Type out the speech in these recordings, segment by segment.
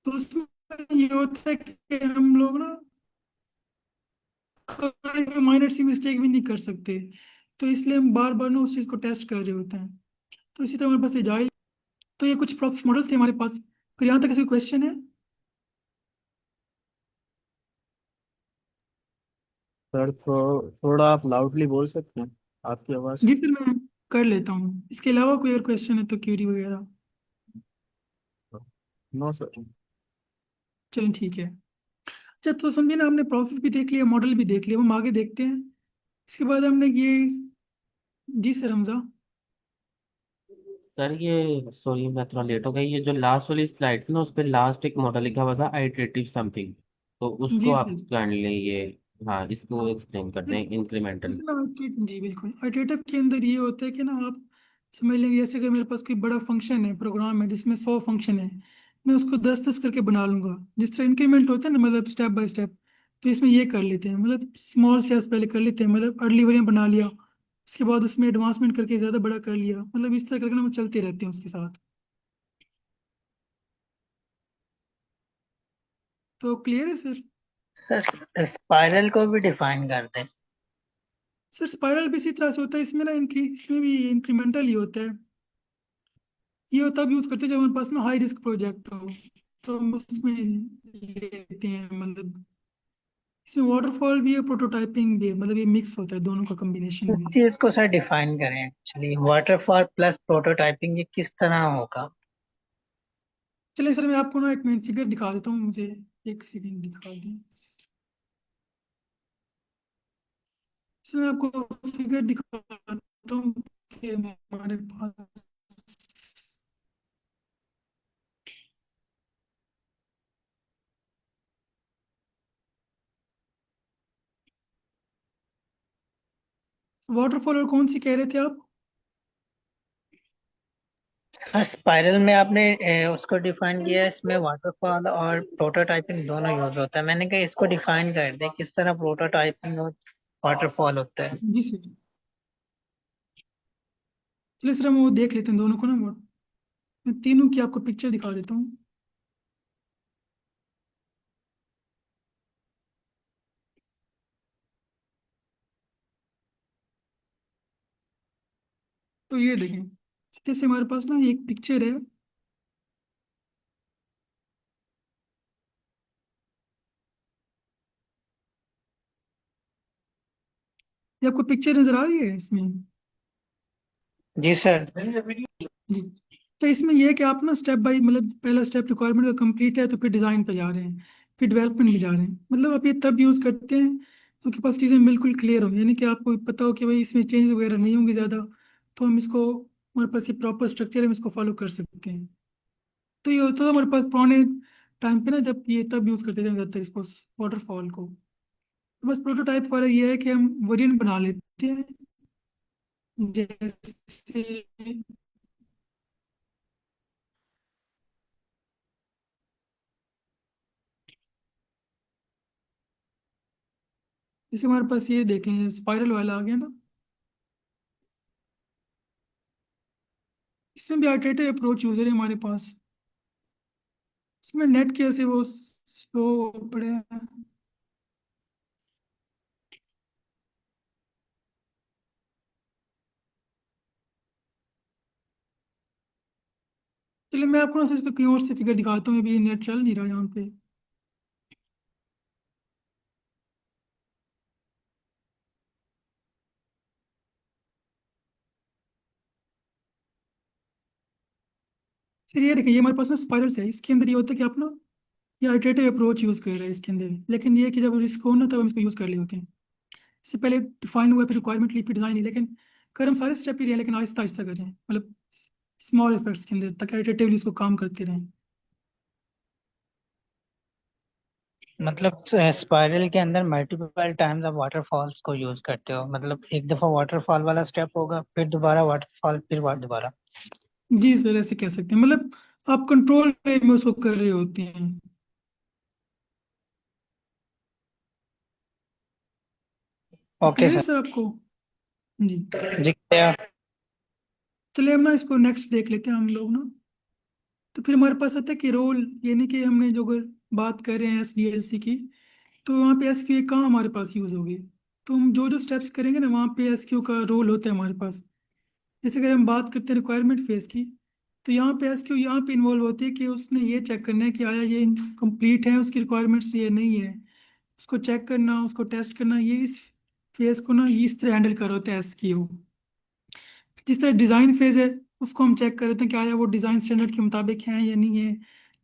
तो उसमें ये होता है कि हम लोग ना कोई भी माइनर सी मिस्टेक भी नहीं कर सकते। तो इसलिए हम बार बार ना उस चीज़ को टेस्ट कर रहे होते हैं। तो इसी तरह हमारे पास एजाइल, तो ये कुछ प्रोसेस मॉडल थे हमारे पास। फिर यहाँ तक किसी क्वेश्चन है? सर थोड़ा आप लाउडली बोल सकते हैं, आपकी आवाज़। जी फिर मैं कर लेता हूँ। इसके अलावा कोई और क्वेश्चन है तो क्यूरी वगैरह? No sir. चलिए ठीक है। अच्छा तो समझिए ना, हमने प्रोसेस भी देख लिया, मॉडल भी देख लिया, हम आगे देखते हैं। इसके बाद हमने ये, जी सर हमजा। सर ये सॉरी मैं थोड़ा लेट हो गई, ये जो लास्ट वाली स्लाइड थी ना, उस पे लास्ट एक मॉडल लिखा हुआ था आइटरेटिव समथिंग, तो उसको जी आप सर। काइंडली ये, हाँ इसको एक्सप्लेन कर दें, इंक्रीमेंटल। जैसे ना जी बिल्कुल, आइटरेटिव के अंदर ये होता है कि ना आप समझ लेंगे, जैसे कि मेरे पास कोई बड़ा फंक्शन है, प्रोग्राम है जिसमें 100 फंक्शन है, मैं उसको 10-10 करके बना लूंगा। जिस तरह इंक्रीमेंट होता है ना, मतलब स्टेप बाय स्टेप। तो इसमें ये कर लेते हैं, मतलब स्मॉल स्टेप्स पहले कर लेते हैं, मतलब अर्ली वेरिएंट बना लिया, उसके बाद उसमें एडवांसमेंट करके ज़्यादा बड़ा कर लिया, मतलब इस तरह करके ना वो चलते रहते हैं उसके साथ। तो क्लियर है सर? सर स्पाइरल को भी डिफाइन कर दें। सर स्पाइरल भी इसी तरह से होता है, इसमें ना इसमें भी इंक्रीमेंटल ही होता है। ये तब यूज करते हैं जब हमारे पास ना हाई रिस्क प्रोजेक्ट हो, तो हम उसमें लेते हैं। मतलब इसमें वाटरफॉल भी है, प्रोटोटाइपिंग भी है, मतलब ये मिक्स होता है दोनों का कॉम्बिनेशन इस में। चीज को सर डिफाइन करें, एक्चुअली वाटरफॉल प्लस प्रोटोटाइपिंग ये किस तरह होगा। चलिए सर, मैं आपको ना एक मिनट फिगर दिखा देता हूँ, मुझे एक सेकंड दिखा दें। सर मैं आपको फिगर दिखाता हूँ कि हमारे पास वाटरफॉल और कौन सी कह रहे थे आप? सर स्पाइरल में आपने उसको डिफाइन किया है, इसमें वाटरफॉल और प्रोटोटाइपिंग दोनों यूज होता है। मैंने कहा इसको डिफाइन कर दे किस तरह प्रोटोटाइपिंग और वाटरफॉल होता है। जी सर। चलिए सर हम वो देख लेते हैं दोनों को ना। मैं तीनों की आपको पिक्चर दिखा देता हूँ। तो ये देखें, जैसे हमारे पास ना एक पिक्चर है। ये आपको पिक्चर नजर आ रही है इसमें? जी सर। जी। तो इसमें यह है कि आप ना स्टेप बाय, मतलब पहला स्टेप रिक्वायरमेंट का कंप्लीट है तो फिर डिज़ाइन पे जा रहे हैं, फिर डेवलपमेंट भी जा रहे हैं। मतलब आप ये तब यूज़ करते हैं तो आपके पास चीज़ें बिल्कुल क्लियर हो, यानी कि आपको पता हो कि भाई इसमें चेंज वगैरह नहीं होंगे ज़्यादा। तो हम इसको, हमारे पास ये प्रॉपर स्ट्रक्चर है, हम इसको फॉलो कर सकते हैं। तो ये होता था हमारे पास पुराने टाइम पे ना, जब ये तब यूज़ करते थे हम ज़्यादातर इसको, वाटरफॉल को। तो बस प्रोटोटाइप वाला ये है कि हम वेरिएंट बना लेते हैं। जैसे जैसे हमारे पास ये देख लें, स्पाइरल वाला आ गया ना। इसमें भी आइटरेटिव अप्रोच यूजर है हमारे पास। इसमें नेट कैसे वो स्लो पड़े हैं। चलिए मैं आपको ना इसको कहीं और से फिगर दिखाता हूँ, अभी नेट चल नहीं रहा यहाँ पे। सर ये देखिए, ये हमारे पास ना स्पाइरल है, इसके अंदर ये होता है कि आप ना ये आइटरेटिव अप्रोच यूज कर रहे हैं इसके अंदर। लेकिन ये है कि जब रिस्क हो ना, तब हम इसको यूज कर रहे होते हैं। इससे पहले डिफाइन हुआ, फिर रिक्वायरमेंट ली, फिर डिजाइन ही। लेकिन कर हम सारे स्टेप ही रहे हैं, लेकिन आहिस्ता आहिस्ता कर रहे हैं, मतलब स्मॉल एस्पेक्ट्स के अंदर, ताकि आइटरेटिवली इसको काम करते रहें। मतलब स्पाइरल के अंदर मल्टीपल टाइम्स आप वाटरफॉल्स को यूज करते हो, मतलब एक दफा वाटरफॉल वाला स्टेप होगा, फिर दोबारा वाटरफॉल, फिर दोबारा। जी सर, ऐसे कह सकते हैं, मतलब आप कंट्रोल में उसको कर रहे होते हैं। ओके क्लियर है सर। सर आपको? जी। जी क्या। चलिए हम ना इसको नेक्स्ट देख लेते हैं हम लोग ना। तो फिर हमारे पास आता है कि रोल, यानी कि हमने जो अगर बात कर रहे हैं SDLC की, तो वहाँ पे SQA कहाँ हमारे पास यूज़ होगी। तो हम जो जो स्टेप्स करेंगे ना, वहाँ पे SQA का रोल होता है हमारे पास। जैसे अगर हम बात करते हैं रिक्वायरमेंट फेज की, तो यहाँ पे SQA यहाँ पे इन्वॉल्व होती है कि उसने ये चेक करना है कि आया ये कंप्लीट है उसकी रिक्वायरमेंट्स, ये नहीं है उसको चेक करना, उसको टेस्ट करना। ये इस फेज को ना इस तरह हैंडल कर होता है SQA। जिस तरह डिज़ाइन फेज है, उसको हम चेक कर रहे थे कि आया वो डिज़ाइन स्टैंडर्ड के मुताबिक है या नहीं है,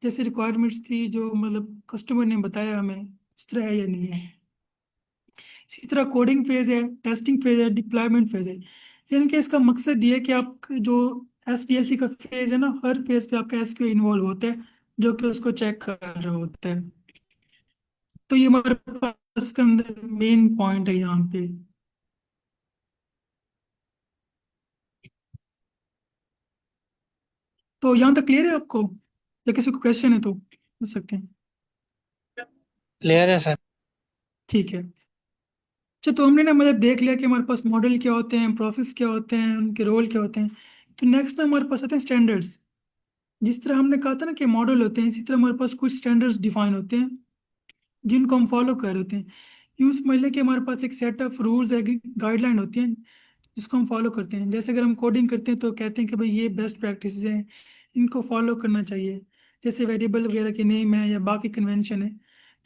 जैसे रिक्वायरमेंट्स थी जो मतलब कस्टमर ने बताया हमें उस तरह है या नहीं है। इसी तरह कोडिंग फेज है, टेस्टिंग फेज है, डिप्लॉयमेंट फेज है। यानी कि इसका मकसद ये है कि आप जो SDLC का फेज है ना, हर फेज पे आपका SQA इन्वॉल्व होता है जो कि उसको चेक कर रहा होता है। तो ये हमारे पास इसके अंदर मेन पॉइंट है यहाँ पे। तो यहाँ तक क्लियर है आपको, या किसी को क्वेश्चन है तो पूछ सकते हैं। क्लियर है सर। ठीक है। अच्छा, तो हमने ना मतलब देख लिया कि हमारे पास मॉडल क्या होते हैं, प्रोसेस क्या होते हैं, उनके रोल क्या होते हैं। तो नेक्स्ट ना हमारे पास आते हैं स्टैंडर्ड्स। जिस तरह हमने कहा था ना कि मॉडल होते हैं, इसी तरह हमारे पास कुछ स्टैंडर्ड्स डिफाइन होते हैं जिनको हम फॉलो कर रहे होते हैं। यूँ समझ लें कि हमारे पास एक सेट ऑफ रूल्स गाइडलाइन होती हैं जिसको हम फॉलो करते हैं। जैसे अगर हम कोडिंग करते हैं तो कहते हैं कि भाई ये बेस्ट प्रैक्टिसेस हैं, इनको फॉलो करना चाहिए, जैसे वेरिएबल वगैरह के नेम है या बाकी कन्वेंशन है।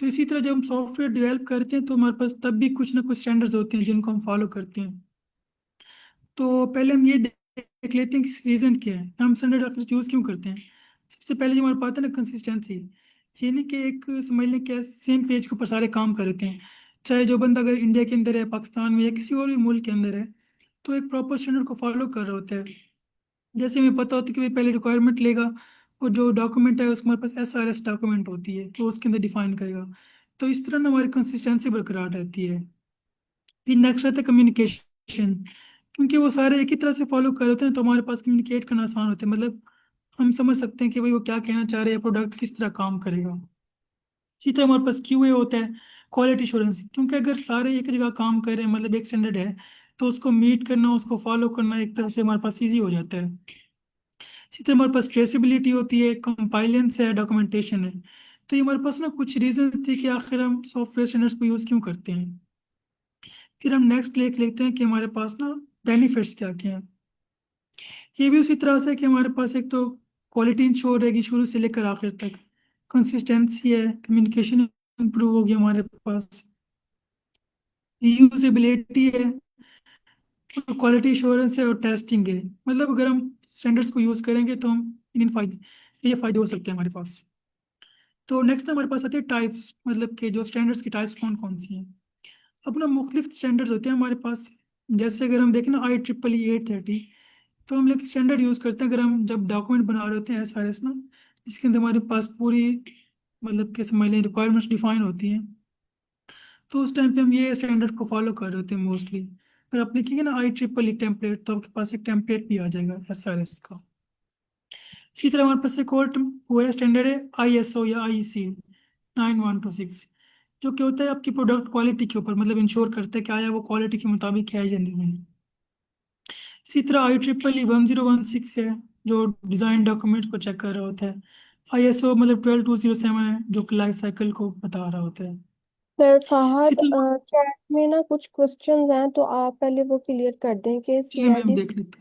तो इसी तरह जब हम सॉफ्टवेयर डेवलप करते हैं तो हमारे पास तब भी कुछ ना कुछ स्टैंडर्ड्स होते हैं जिनको हम फॉलो करते हैं। तो पहले हम ये देख लेते हैं कि रीज़न क्या है, हम स्टैंडर्ड आखिर यूज़ क्यों करते हैं। सबसे पहले जो हमारे पास है ना कंसिस्टेंसी, यानी कि एक समझ लें कि सेम पेज के ऊपर सारे काम करते हैं। चाहे जो बंदा अगर इंडिया के अंदर है, पाकिस्तान में या किसी और भी मुल्क के अंदर है, तो एक प्रॉपर स्टैंडर्ड को फॉलो कर रहा होता है। जैसे हमें पता होता है कि भाई पहले रिक्वायरमेंट लेगा, और जो डॉक्यूमेंट है उसके हमारे पास SRS डॉक्यूमेंट होती है तो उसके अंदर डिफाइन करेगा। तो इस तरह ना हमारी कंसिस्टेंसी बरकरार रहती है। फिर नेक्स्ट रहता है कम्युनिकेशन, क्योंकि वो सारे एक ही तरह से फॉलो कर रहे होते हैं तो हमारे पास कम्युनिकेट करना आसान होता है। मतलब हम समझ सकते हैं कि भाई वो क्या कहना चाह रहे हैं, प्रोडक्ट किस तरह काम करेगा। इसी तरह हमारे पास QA होता है, क्वालिटी एश्योरेंस, क्योंकि अगर सारे एक जगह काम कर रहे हैं, मतलब एक स्टैंडर्ड है, तो उसको मीट करना, उसको फॉलो करना एक तरह से हमारे पास ईजी हो जाता है। इसी तरह हमारे पास ट्रेसेबिलिटी होती है, कंपाइलेंस है, डॉक्यूमेंटेशन है। तो ये हमारे पास ना कुछ रीजन थे कि आखिर हम सॉफ्टवेयर स्टैंडर्ड्स को यूज़ क्यों करते हैं। फिर हम नेक्स्ट लिख लेते हैं कि हमारे पास ना बेनिफिट्स क्या क्या हैं। ये भी उसी तरह से कि हमारे पास एक तो क्वालिटी इंश्योर रहेगी शुरू से लेकर आखिर तक, कंसिस्टेंसी है, कम्युनिकेशन इंप्रूव होगी हमारे पास, रीयूजेबिलिटी है, क्वालिटी इंश्योरेंस है और टेस्टिंग है। मतलब अगर हम स्टैंडर्ड्स को यूज़ करेंगे तो हम इन फायदे, ये फायदे हो सकते हैं हमारे पास। तो नेक्स्ट हमारे पास आते हैं टाइप्स, मतलब कि जो स्टैंडर्ड्स की टाइप्स कौन कौन सी हैं। अपना मुख्तलिफ स्टैंडर्ड्स होते हैं हमारे पास। जैसे अगर हम देखें ना IEEE 830, तो हम लोग स्टैंडर्ड यूज़ करते हैं अगर हम जब डॉक्यूमेंट बना रहे होते हैं SRS ना, जिसके अंदर हमारे पास पूरी मतलब कि समझ लें रिक्वायरमेंट्स डिफाइन होती हैं। तो उस टाइम पे हम ये स्टैंडर्ड को फॉलो कर रहे होते हैं मोस्टली। अगर आप लिखेंगे ना IEEE टेम्पलेट, तो आपके पास एक टेम्पलेट भी आ जाएगा SRS का। इसी तरह हमारे पास एक और वो है स्टैंडर्ड है ISO या IEC 9126, जो क्या होता है आपकी प्रोडक्ट क्वालिटी के ऊपर मतलब इंश्योर करता है कि आया वो क्वालिटी के मुताबिक है या नहीं है। इसी तरह IEEE 1016 है जो डिज़ाइन डॉक्यूमेंट को चेक कर रहा होता है। ISO मतलब 12207 है जो कि लाइफ साइकिल को बता रहा होता है। सर इसी फहद, तरह चैट में ना कुछ क्वेश्चंस हैं तो आप पहले वो क्लियर कर दें कि चलिए मैं हम CID देख लेते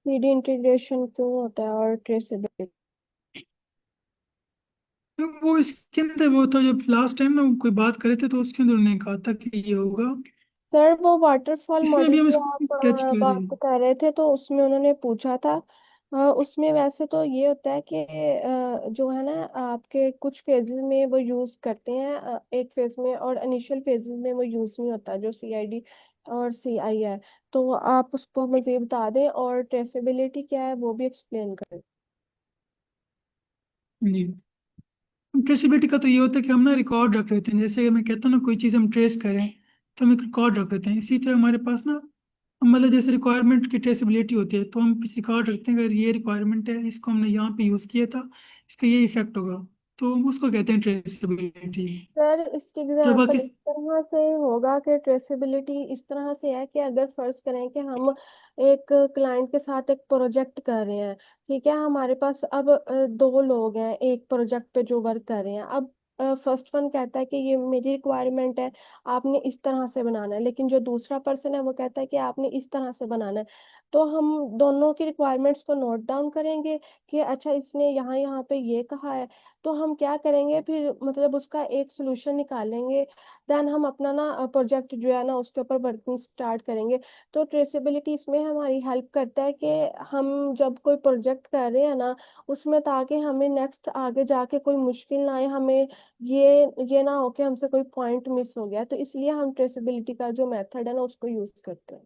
CD इंटीग्रेशन क्यों होता है और ट्रेसेबिलिटी। हैं। तो वो इसके अंदर वो था जब लास्ट टाइम ना कोई बात करे थे तो उसके अंदर उन्होंने कहा था कि ये होगा। सर वो वाटरफॉल इसमें मॉडल भी हम की इसको आप टच कर रहे बात हैं। कर रहे थे तो उसमें उन्होंने पूछा था। उसमें वैसे तो ये होता है कि जो है ना आपके कुछ फेजेस में वो यूज करते हैं, एक फेज में, और इनिशियल फेजेस में वो यूज नहीं होता जो CID और CI है। तो आप उसको मुझे बता दें और ट्रेसेबिलिटी क्या है वो भी एक्सप्लेन करें। जी, ट्रेसेबिलिटी का तो ये होता है कि हम ना रिकॉर्ड रख लेते हैं। जैसे मैं कहता हूँ ना कोई चीज़ हम ट्रेस करें, तो हम एक रिकॉर्ड रख लेते हैं। इसी तरह हमारे पास ना मतलब जैसे रिक्वायरमेंट की ट्रेसेबिलिटी होती है, तो हम कुछ रिकॉर्ड रखते हैं, अगर ये रिक्वायरमेंट है, इसको हमने यहाँ पे यूज़ किया था, इसका ये इफेक्ट होगा। तो उसको कहते हैं ट्रेसेबिलिटी। सर इसके जब एग्जाम्पल किस इस तरह से होगा कि ट्रेसेबिलिटी इस तरह से है कि अगर फर्ज करें कि हम एक क्लाइंट के साथ एक प्रोजेक्ट कर रहे हैं, ठीक है, हमारे पास अब दो लोग हैं एक प्रोजेक्ट पे जो वर्क कर रहे हैं। अब फर्स्ट वन कहता है कि ये मेरी रिक्वायरमेंट है, आपने इस तरह से बनाना है, लेकिन जो दूसरा पर्सन है वो कहता है कि आपने इस तरह से बनाना है। तो हम दोनों की रिक्वायरमेंट्स को नोट डाउन करेंगे कि अच्छा इसने यहाँ यहाँ पे ये कहा है, तो हम क्या करेंगे फिर, मतलब उसका एक सोल्यूशन निकालेंगे। देन हम अपना ना प्रोजेक्ट जो है ना उसके ऊपर वर्किंग स्टार्ट करेंगे। तो ट्रेसेबिलिटी इसमें हमारी हेल्प करता है कि हम जब कोई प्रोजेक्ट कर रहे हैं ना उसमें, ताकि हमें नेक्स्ट आगे जाके कोई मुश्किल ना आए, हमें ये ना हो कि हमसे कोई पॉइंट मिस हो गया। तो इसलिए हम ट्रेसेबिलिटी का जो मेथड है ना उसको यूज करते हैं।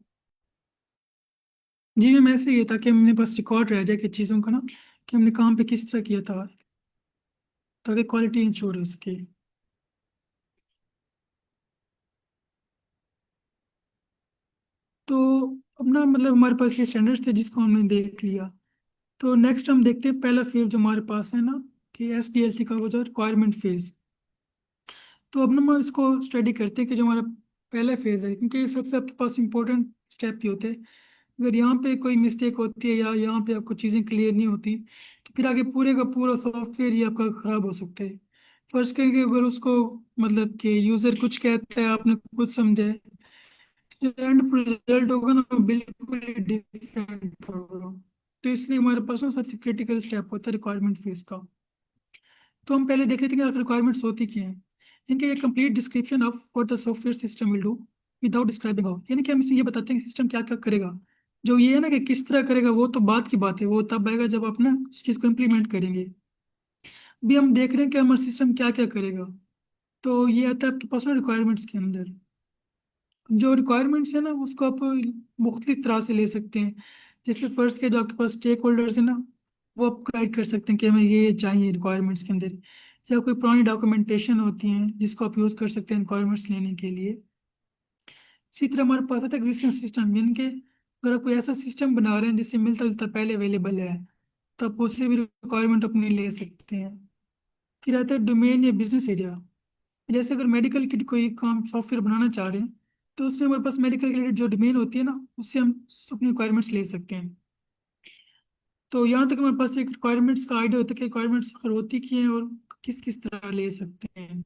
जी मैम, ऐसे ही है ताकि हमने बस रिकॉर्ड रह जाए कि चीज़ों का ना, कि हमने काम पे किस तरह किया था, ताकि क्वालिटी इंश्योर हो उसकी। तो अब ना मतलब हमारे पास ये स्टैंडर्ड्स थे जिसको हमने देख लिया। तो नेक्स्ट हम देखते हैं पहला फेज जो हमारे पास है ना, कि SDLC का वो जो रिक्वायरमेंट फेज। तो अब ना हम इसको स्टडी करते हैं कि जो हमारा पहला फेज है, क्योंकि ये सबसे आपके पास इंपॉर्टेंट स्टेप ही होते हैं। अगर यहाँ पे कोई मिस्टेक होती है या यहाँ पे आपको चीज़ें क्लियर नहीं होती, तो फिर आगे पूरे का पूरा सॉफ्टवेयर ही आपका खराब हो सकता है। फर्स्ट करेंगे अगर उसको, मतलब कि यूज़र कुछ कहता है आपने कुछ समझा है, तो जो एंड रिजल्ट होगा ना वो बिल्कुल डिफरेंट होगा। तो इसलिए हमारे पास ना सबसे क्रिटिकल स्टेप होता है रिक्वायरमेंट फेज का। तो हम पहले देख लेते हैं कि रिक्वायरमेंट्स होती क्या हैं। इनके ये complete description of what the software system will do without describing how, यानी कि हम इसमें ये बताते हैं कि सिस्टम क्या क्या करेगा। जो ये है ना कि किस तरह करेगा वो तो बात की बात है, वो तब आएगा जब आप ना उस चीज़ को इम्प्लीमेंट करेंगे। अभी हम देख रहे हैं कि हमारा सिस्टम क्या क्या करेगा। तो ये आता है आपके पास ना रिक्वायरमेंट्स के अंदर। जो रिक्वायरमेंट्स है ना उसको आप मुख्तलिफ तरह से ले सकते हैं। जैसे फर्स्ट के जो आपके पास स्टेक होल्डर्स है ना, वो आप गाइड कर सकते हैं कि हमें ये चाहिए रिक्वायरमेंट्स के अंदर। या कोई पुरानी डॉक्यूमेंटेशन होती है जिसको आप यूज़ कर सकते हैं रिक्वायरमेंट्स लेने के लिए। इसी तरह हमारे पास आता है एग्जिस्टिंग सिस्टम, यानी कि अगर आप कोई ऐसा सिस्टम बना रहे हैं जिससे मिलता जुलता पहले अवेलेबल है, तो आप उससे भी रिक्वायरमेंट अपनी ले सकते हैं। फिर आता है डोमेन या बिजनेस एरिया। जैसे अगर मेडिकल की कोई काम सॉफ्टवेयर बनाना चाह रहे हैं, तो उसमें हमारे पास मेडिकल के रिलेटेड जो डोमेन होती है ना, उससे हम अपनी रिक्वायरमेंट्स ले सकते हैं। तो यहाँ तक हमारे पास एक रिक्वायरमेंट्स का आइडिया होता है कि रिक्वायरमेंट्स अगर होती की हैं और किस किस तरह ले सकते हैं।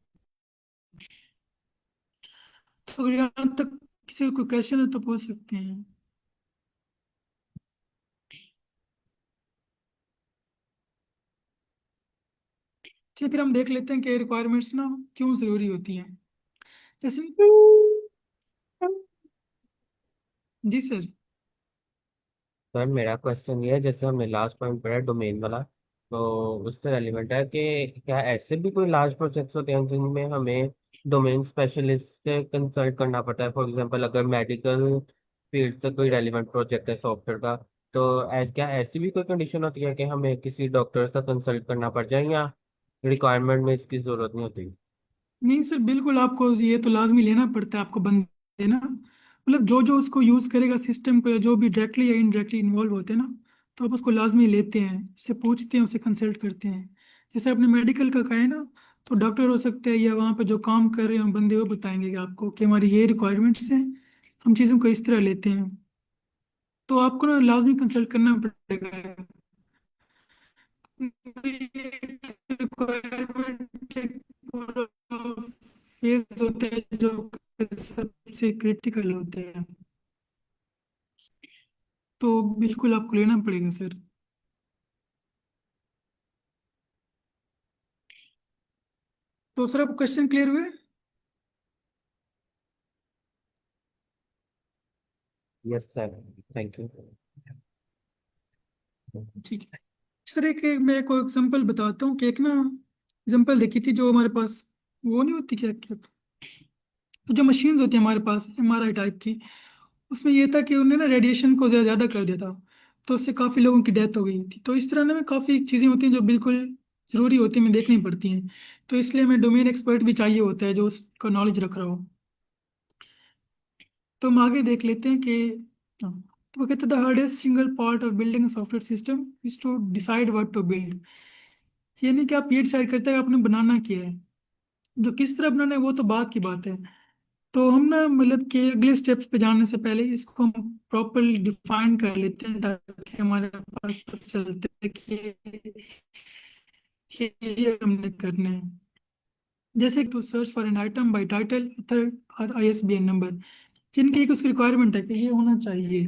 तो अगर यहाँ तक किसी को कोई क्वेश्चन है तो पूछ सकते हैं। चलिए फिर हम देख लेते हैं कि रिक्वायरमेंट्स ना क्यों ज़रूरी होती हैं। जैसे, जी सर। सर मेरा क्वेश्चन ये है, जैसे हमने लास्ट पॉइंट पढ़ा डोमेन वाला, तो उससे रेलिवेंट है कि क्या ऐसे भी कोई लार्ज प्रोजेक्ट्स होते हैं जिनमें हमें डोमेन स्पेशलिस्ट से कंसल्ट करना पड़ता है? फॉर एग्जांपल अगर मेडिकल फील्ड से कोई रेलिवेंट प्रोजेक्ट है सॉफ्टवेयर का, तो क्या ऐसी भी कोई कंडीशन होती है कि हमें किसी डॉक्टर से कंसल्ट करना पड़ जाए, या रिक्वायरमेंट में इसकी जरूरत नहीं होती? नहीं सर, बिल्कुल आपको ये तो लाजमी लेना पड़ता है आपको बंदे ना, मतलब जो जो उसको यूज़ करेगा सिस्टम को, या जो भी डायरेक्टली या इनडायरेक्टली इन्वॉल्व होते हैं ना, तो आप उसको लाजमी लेते हैं, उससे पूछते हैं, उससे कंसल्ट करते हैं। जैसे आपने मेडिकल का कहा है ना, तो डॉक्टर हो सकते हैं या वहाँ पे जो काम कर रहे हैं बंदे, वो बताएंगे कि आपको कि हमारी ये रिक्वायरमेंट्स हैं, हम चीज़ों को इस तरह लेते हैं। तो आपको ना लाजमी कंसल्ट करना पड़ेगा। रिक्वायरमेंट एक पूरा फेज होता है जो सबसे क्रिटिकल होते हैं। तो बिल्कुल आपको लेना पड़ेगा सर। तो सर आपको क्वेश्चन क्लियर हुए? Yes sir, thank you. ठीक है सर। मैं एक एग्जांपल बताता हूँ कि एक ना एग्जांपल देखी थी जो हमारे पास, वो नहीं होती क्या कहते, तो जो मशीन्स होती है हमारे पास MRI टाइप की, उसमें ये था कि उन्होंने ना रेडिएशन को ज़रा ज़्यादा कर दिया था, तो उससे काफ़ी लोगों की डेथ हो गई थी। तो इस तरह ना काफ़ी चीज़ें होती हैं जो बिल्कुल ज़रूरी होती हैं, हमें देखनी पड़ती हैं। तो इसलिए हमें डोमेन एक्सपर्ट भी चाहिए होता है जो उसका नॉलेज रख रहा हो। तो हम आगे देख लेते हैं कि, हाँ, तो वो कहते हैं the hardest single part of building software system is to decide what to build. ये नहीं कि आप ये डिसाइड करते हैं कि आपने बनाना क्या है, जो किस तरह बनाना है वो तो बात की बात है। तो हम ना मतलब कि अगले स्टेप्स पे जाने से पहले इसको हम प्रॉपरली डिफाइन कर लेते हैं, ताकि हमारे पास पता चलते है कि ये हमने करना है। जैसे to search for an item by title, author और आईएसबीएन नंबर, जिनकी एक उसकी रिक्वायरमेंट है कि ये होना चाहिए।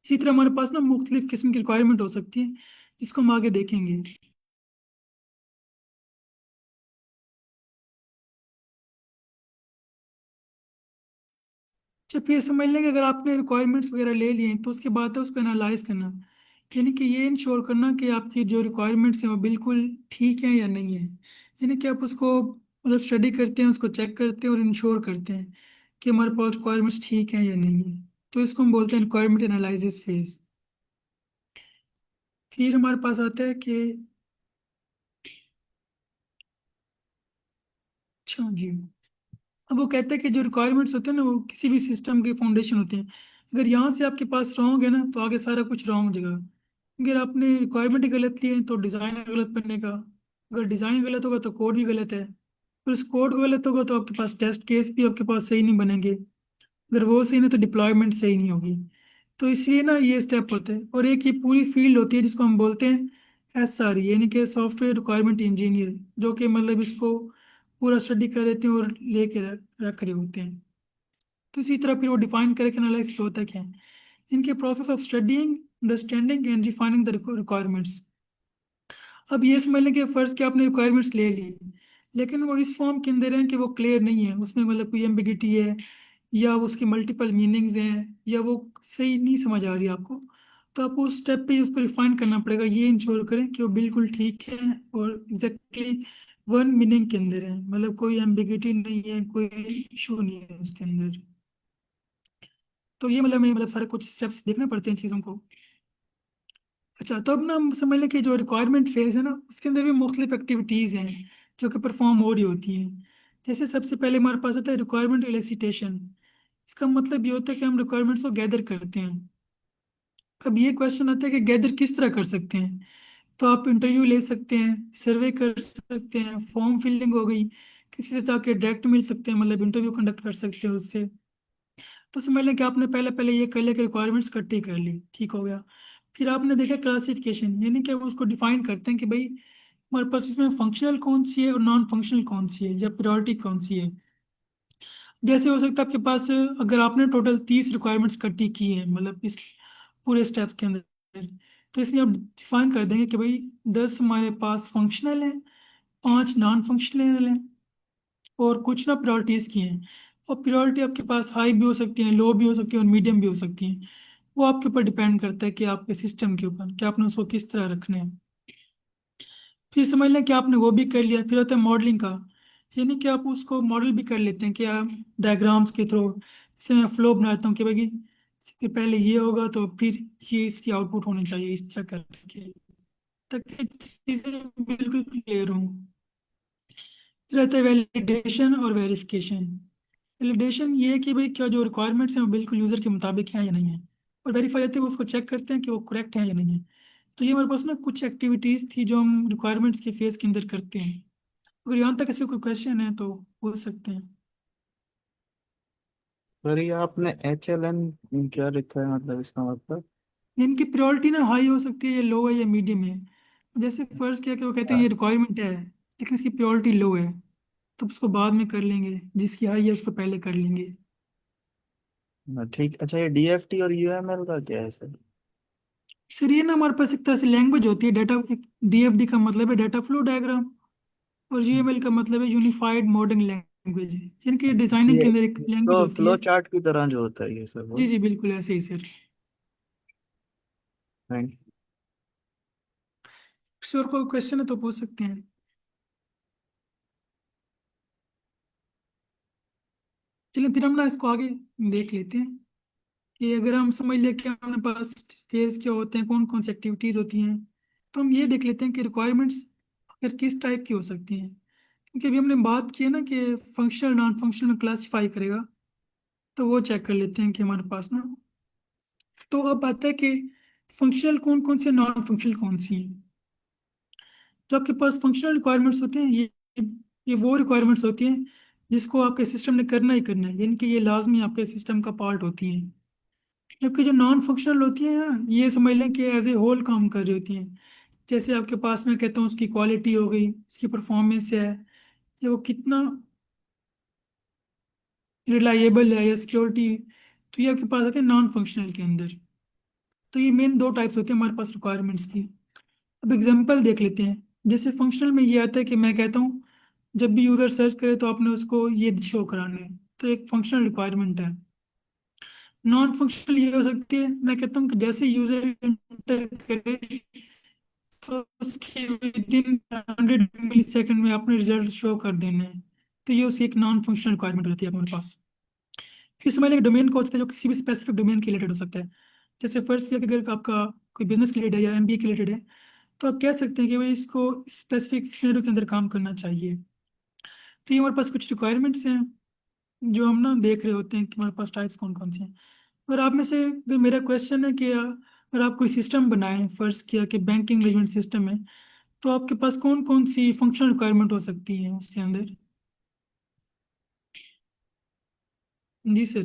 इसी तरह हमारे पास ना मुख्तलिफ किस्म की रिक्वायरमेंट हो सकती है, जिसको हम आगे देखेंगे। जब ये समझ लें कि अगर आपने रिक्वायरमेंट्स वगैरह ले लिए हैं, तो उसके बाद है उसको एनालाइज करना, यानी कि ये इंश्योर करना कि आपकी जो रिक्वायरमेंट्स हैं वो बिल्कुल ठीक है या नहीं है। यानी कि आप उसको मतलब स्टडी करते हैं, उसको चेक करते हैं और इंश्योर करते हैं कि हमारे पास रिक्वायरमेंट्स ठीक हैं या नहीं है। तो इसको हम बोलते हैं रिक्वायरमेंट एनालिसिस फेज। फिर हमारे पास आता है कि अच्छा जी, अब वो कहते हैं कि जो रिक्वायरमेंट्स होते हैं ना वो किसी भी सिस्टम के फाउंडेशन होते हैं। अगर यहाँ से आपके पास रॉन्ग है ना, तो आगे सारा कुछ रॉन्ग जगह। अगर आपने रिक्वायरमेंट ही गलत ली है तो डिज़ाइन गलत बनने का। अगर डिज़ाइन गलत होगा तो कोड भी गलत है। फिर उस कोड गलत होगा तो आपके पास टेस्ट केस भी आपके पास सही नहीं बनेंगे। अगर वो सही नहीं तो डिप्लॉयमेंट सही नहीं होगी। तो इसलिए ना ये स्टेप होते हैं, और एक ये पूरी फील्ड होती है जिसको हम बोलते हैं SRE, यानी कि सॉफ्टवेयर रिक्वायरमेंट इंजीनियर, जो कि मतलब इसको पूरा स्टडी कर रहे थे और लेके रख रहे होते हैं। तो इसी तरह फिर वो डिफाइन करके एनालिसिस होता क्या है, इनके process of studying, understanding and refining the requirements. अब ये समझ लें कि फर्ज के आपने रिक्वायरमेंट्स ले ली, लेकिन वो इस फॉर्म के अंदर है कि वो क्लियर नहीं है, उसमें मतलब कोई एम्बिगिटी है, या उसकी मल्टीपल मीनिंग्स हैं, या वो सही नहीं समझ आ रही आपको। तो आपको उस स्टेप पे उसको रिफाइन करना पड़ेगा, ये इंश्योर करें कि वो बिल्कुल ठीक है और एग्जैक्टली वन मीनिंग के अंदर है, मतलब कोई एम्बिगिटी नहीं है, कोई इशू नहीं है उसके अंदर। तो ये मतलब हमें मतलब सारे कुछ स्टेप्स देखने पड़ते हैं चीज़ों को। अच्छा, तो अब ना हम समझ लें कि जो रिक्वायरमेंट फेज है ना, उसके अंदर भी मुख्तलिफ एक्टिविटीज़ हैं जो कि परफॉर्म हो रही होती हैं। जैसे सबसे पहले हमारे पास आता है रिक्वायरमेंट एलिसिटेशन। इसका मतलब ये होता है कि हम रिक्वायरमेंट्स को गैदर करते हैं। अब ये क्वेश्चन आता है कि गैदर किस तरह कर सकते हैं। तो आप इंटरव्यू ले सकते हैं, सर्वे कर सकते हैं, फॉर्म फिलिंग हो गई, किसी से जाके डायरेक्ट मिल सकते हैं, मतलब इंटरव्यू कंडक्ट कर सकते हैं उससे। तो समझ लें कि आपने पहले पहले ये कर लिया कि रिक्वायरमेंट्स इकट्ठी कर ली, ठीक हो गया। फिर आपने देखा क्लासिफिकेशन, यानी कि हम उसको डिफाइन करते हैं कि भाई हमारे पास इसमें फंक्शनल कौन सी है और नॉन फंक्शनल कौन सी है, या प्रायोरिटी कौन सी है। जैसे हो सकता है आपके पास, अगर आपने टोटल 30 रिक्वायरमेंट्स इकट्ठी की है मतलब इस पूरे स्टेप के अंदर, तो इसमें आप डिफाइन कर देंगे कि भाई 10 हमारे पास फंक्शनल है, 5 नॉन फंक्शनल हैं, और कुछ ना प्रायोरिटीज की हैं। और प्रायोरिटी आपके पास हाई भी हो सकती है, लो भी हो सकती है और मीडियम भी हो सकती है। वो आपके ऊपर डिपेंड करता है कि आपके सिस्टम के ऊपर कि आपने उसको किस तरह रखना है। फिर समझ लें कि आपने वो भी कर लिया, फिर होता है मॉडलिंग का, यानी कि आप उसको मॉडल भी कर लेते हैं कि आप डायग्राम्स के थ्रू, जैसे मैं फ्लो बनाता हूँ कि भाई इसके पहले ये होगा तो फिर ये इसकी आउटपुट होनी चाहिए, इस तरह करके, ताकि चीज़ें बिल्कुल क्लियर हों। फिर रहता है वैलिडेशन और वेरिफिकेशन। वैलिडेशन ये है कि भाई क्या जो रिक्वायरमेंट्स हैं वो बिल्कुल यूज़र के मुताबिक हैं या नहीं है। और वेरीफाई रहते है वो उसको चेक करते हैं कि वो करेक्ट है या नहीं है। तो ये हमारे पास ना कुछ एक्टिविटीज़ थी जो हम रिक्वायरमेंट्स के फेज के अंदर करते हैं। अगर यहाँ तक किसी को कोई क्वेश्चन है तो पूछ सकते हैं। सर ये आपने HLN क्या लिखा है, मतलब इसका मतलब? इनकी प्रायोरिटी ना हाई हो सकती है, या लो है, या मीडियम है। जैसे फर्ज किया कि वो कहते हैं ये रिक्वायरमेंट है लेकिन इसकी प्रायोरिटी लो है, तो उसको बाद में कर लेंगे, जिसकी हाई है उसको पहले कर लेंगे। ठीक। अच्छा, ये DFT और UML का क्या है सर? सर ये ना हमारे पास एक तरह से लैंग्वेज होती है डाटा। DFD का मतलब है डाटा फ्लो डायग्राम, और UML का मतलब है यूनिफाइड मॉडर्न लैंग्वेज, यानी कि डिजाइनिंग ये के अंदर एक लैंग्वेज फ्लो होती फ्लो है। चार्ट की तरह जो होता है ये सर वो? जी जी बिल्कुल ऐसे ही सर। थैंक किसी और कोई क्वेश्चन है तो पूछ सकते हैं। चलिए फिर हम ना इसको आगे देख लेते हैं कि अगर हम समझ लें कि हमारे पास फेज क्या होते हैं, कौन कौन सी एक्टिविटीज होती हैं, तो हम ये देख लेते हैं कि रिक्वायरमेंट्स फिर किस टाइप की हो सकती हैं। क्योंकि अभी हमने बात की है ना कि फंक्शनल नॉन फंक्शनल में क्लासिफाई करेगा, तो वो चेक कर लेते हैं कि हमारे पास ना। तो अब आता है कि फंक्शनल कौन कौन से, नॉन फंक्शनल कौन सी हैं। जो आपके पास फंक्शनल रिक्वायरमेंट्स होते हैं, ये वो रिक्वायरमेंट्स होती हैं जिसको आपके सिस्टम ने करना ही करना है, यानी कि ये लाजमी आपके सिस्टम का पार्ट होती हैं। जबकि जो नॉन फंक्शनल होती हैं ना, ये समझ लें कि एज ए होल काम कर रही होती हैं। जैसे आपके पास, मैं कहता हूँ, उसकी क्वालिटी हो गई, उसकी परफॉर्मेंस है, या वो कितना रिलायबल है, या सिक्योरिटी, तो ये आपके पास आते हैं नॉन फंक्शनल के अंदर। तो ये मेन दो टाइप्स होते हैं हमारे पास रिक्वायरमेंट्स की। अब एग्जांपल देख लेते हैं। जैसे फंक्शनल में ये आता है कि मैं कहता हूँ जब भी यूज़र सर्च करे तो आपने उसको ये शो कराना है, तो एक फंक्शनल रिक्वायरमेंट है। नॉन फंक्शनल ये हो सकती है, मैं कहता हूँ कि जैसे यूज़र इंटर करे तो उसके विद इन 100 मिली सेकेंड में आपने रिजल्ट शो कर देने हैं। तो ये उसकी एक नॉन फंक्शनल रिक्वायरमेंट रहती है हमारे पास। फिर समझ लें डोमेन का होता है जो किसी भी स्पेसिफिक डोमेन के रिलेटेड हो सकता है। जैसे फर्स्ट कि अगर आपका कोई बिजनेस रिलेटेड है या एमबीए के रिलेटेड है, तो आप कह सकते हैं कि भाई इसको स्पेसिफिक सिनेरियो के अंदर काम करना चाहिए। तो ये हमारे पास कुछ रिक्वायरमेंट्स हैं जो हम ना देख रहे होते हैं कि हमारे पास टाइप्स कौन कौन सी हैं। और आप में से अगर मेरा क्वेश्चन है कि अगर आप कोई सिस्टम बनाएं, फर्ज किया कि बैंकिंग मैनेजमेंट सिस्टम है, तो आपके पास कौन कौन सी फंक्शनल रिक्वायरमेंट हो सकती है उसके अंदर? जी सर।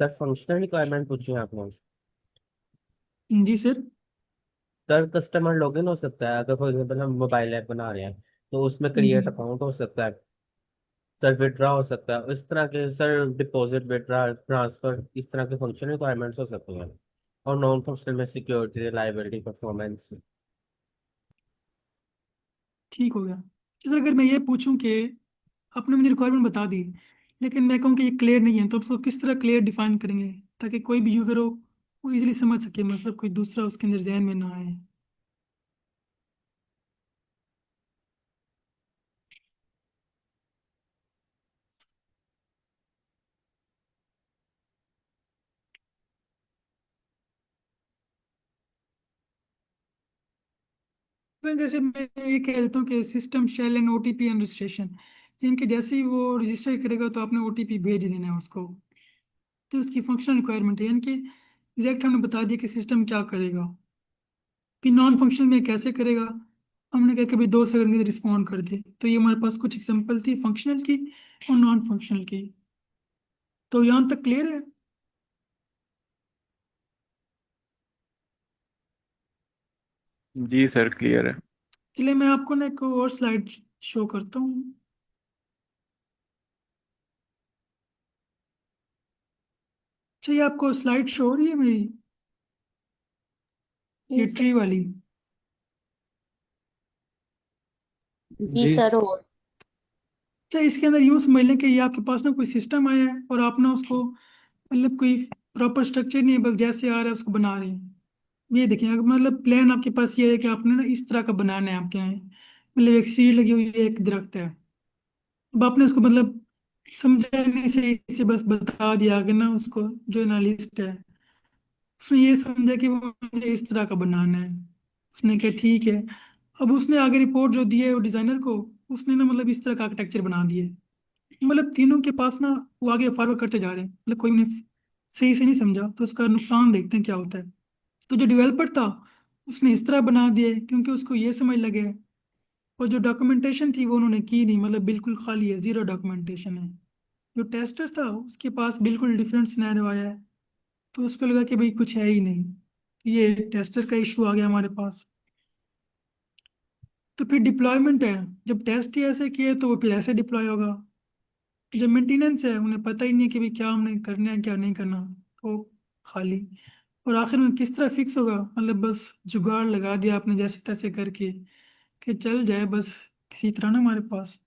सर फंक्शनल रिक्वायरमेंट पूछी है आपने। जी सर। सर कस्टमर लॉगिन हो सकता है, अगर फॉर एग्जाम्पल हम मोबाइल ऐप बना रहे हैं तो उसमें जी क्रिएट अकाउंट हो सकता है। सर विड्रा हो सकता है, इस तरह के सर डिपॉजिट विड्रा ट्रांसफर, इस तरह के फंक्शन रिक्वायरमेंट्स हो सकते हैं। और नॉन फंक्शनल में सिक्योरिटी, रिलायबिलिटी, परफॉर्मेंस। ठीक हो गया। तो सर अगर मैं ये पूछूं कि आपने मुझे रिक्वायरमेंट बता दी, लेकिन मैं कहूँ कि ये क्लियर नहीं है, तो उसको किस तरह क्लियर डिफाइन करेंगे ताकि कोई भी यूज़र हो वो इजीली समझ सके, मतलब कोई दूसरा उसके अंदर जहन में ना आए? तो जैसे मैं ये कह देता हूँ कि system shall and OTP and registration, इनके जैसे ही वो रजिस्टर करेगा तो आपने ओटीपी भेज देना है उसको। तो उसकी फंक्शनल रिक्वायरमेंट है, यानी कि एग्जैक्ट हमने बता दिया कि सिस्टम क्या करेगा। फिर नॉन फंक्शनल में कैसे करेगा, हमने कहा कि भाई 2 सेकंड के अंदर रिस्पॉन्ड कर दे। तो ये हमारे पास कुछ एग्जांपल थी फंक्शनल की और नॉन फंक्शनल की। तो यहाँ तक क्लियर है? जी सर, क्लियर है। चलिए मैं आपको ना एक और स्लाइड शो करता हूँ। चाहिए आपको स्लाइड शो हो रही है मेरी, जी ये सर। ट्री वाली? जी जी। सर हो। अच्छा, इसके अंदर यूँ समझ लें कि ये आपके पास ना कोई सिस्टम आया है और आप ना उसको, मतलब कोई प्रॉपर स्ट्रक्चर नहीं है, बस जैसे आ रहा है उसको बना रहे हैं। ये देखिए, अगर मतलब प्लान आपके पास ये है कि आपने ना इस तरह का बनाना है आपके यहाँ, मतलब एक सीढ़ी लगी हुई है, एक दरख्त है। अब आपने उसको मतलब समझा नहीं, सही से बस बता दिया आगे ना उसको, जो एनालिस्ट है उसने ये समझा कि वो मुझे इस तरह का बनाना है। उसने कहा ठीक है। अब उसने आगे रिपोर्ट जो दी है वो डिजाइनर को, उसने ना मतलब इस तरह का आर्किटेक्चर बना दिया है। मतलब तीनों के पास ना वो आगे फॉरवर्ड करते जा रहे हैं, मतलब कोई ने सही से नहीं समझा, तो उसका नुकसान देखते हैं क्या होता है। तो जो डेवलपर था उसने इस तरह बना दिया है क्योंकि उसको ये समझ लगे है। और जो डॉक्यूमेंटेशन थी वो उन्होंने की नहीं, मतलब बिल्कुल खाली है, जीरो डॉक्यूमेंटेशन है। जो टेस्टर था उसके पास बिल्कुल डिफरेंट सिनेरियो आया है, तो उसको लगा कि भाई कुछ है ही नहीं। ये टेस्टर का इशू आ गया हमारे पास। तो फिर डिप्लॉयमेंट है, जब टेस्ट ही ऐसे किए तो वो फिर ऐसे डिप्लॉय होगा। जब मेंटेनेंस है, उन्हें पता ही नहीं है कि भाई क्या हमने करना है क्या नहीं करना, तो खाली। और आखिर में किस तरह फिक्स होगा, मतलब बस जुगाड़ लगा दिया आपने जैसे तैसे करके कि चल जाए बस किसी तरह ना हमारे पास।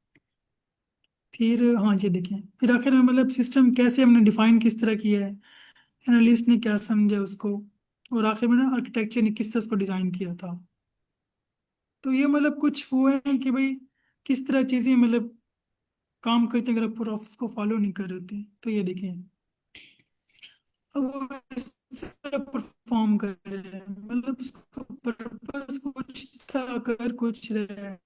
फिर हाँ ये देखिए, फिर आखिर में मतलब सिस्टम कैसे हमने डिफाइन किस तरह किया है, एनालिस्ट ने क्या समझा उसको, और आखिर में ना आर्किटेक्चर ने किस तरह उसको डिजाइन किया था। तो ये मतलब कुछ वो है कि भाई किस तरह चीजें मतलब काम करते हैं, अगर आप प्रोसेस को फॉलो नहीं कर रहे होते। तो ये देखिए, अब वो इस तरह परफॉर्म कर रहे हैं, मतलब उसका पर्पस कुछ था, कर कुछ रहे हैं।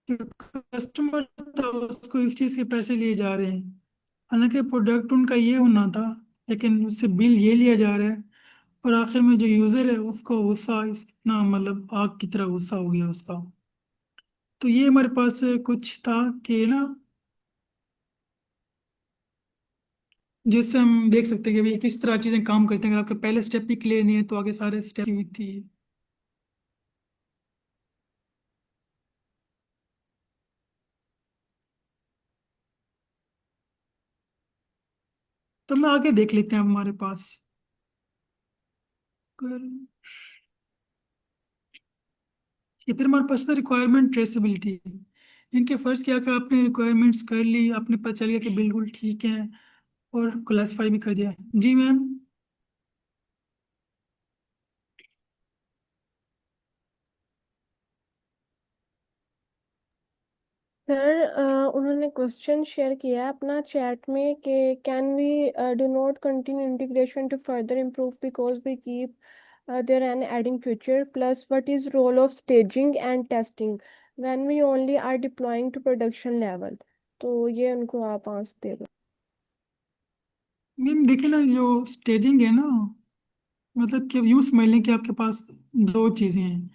जो कस्टमर था उसको इस चीज के पैसे लिए जा रहे हैं, हालांकि प्रोडक्ट उनका ये होना था, लेकिन उससे बिल ये लिया जा रहा है। और आखिर में जो यूजर है उसको गुस्सा इतना मतलब आग की तरह गुस्सा हो गया उसका। तो ये हमारे पास कुछ था कि ना, जिससे हम देख सकते हैं कि भाई किस तरह चीजें काम करते हैं। अगर आपका पहले स्टेप भी क्लियर नहीं है तो आगे सारे स्टेप हुई थी। तो मैं आगे देख लेते हैं हमारे पास कर, ये फिर हमारे पास था रिक्वायरमेंट ट्रेसेबिलिटी। इनके फर्ज क्या कि आपने रिक्वायरमेंट्स कर ली, आपने पता चल गया कि बिल्कुल ठीक है, और क्लासीफाई भी कर दिया। जी मैम। सर उन्होंने क्वेश्चन शेयर किया है अपना चैट में कि can we do not continue integration to further improve because we keep there and adding future plus what is role of staging and testing when we only are deploying to production level. तो ये उनको आप answer दे दो। Ma'am देखिए ना, जो staging है ना, मतलब कि यूं समझ लें कि आपके पास दो चीजें हैं।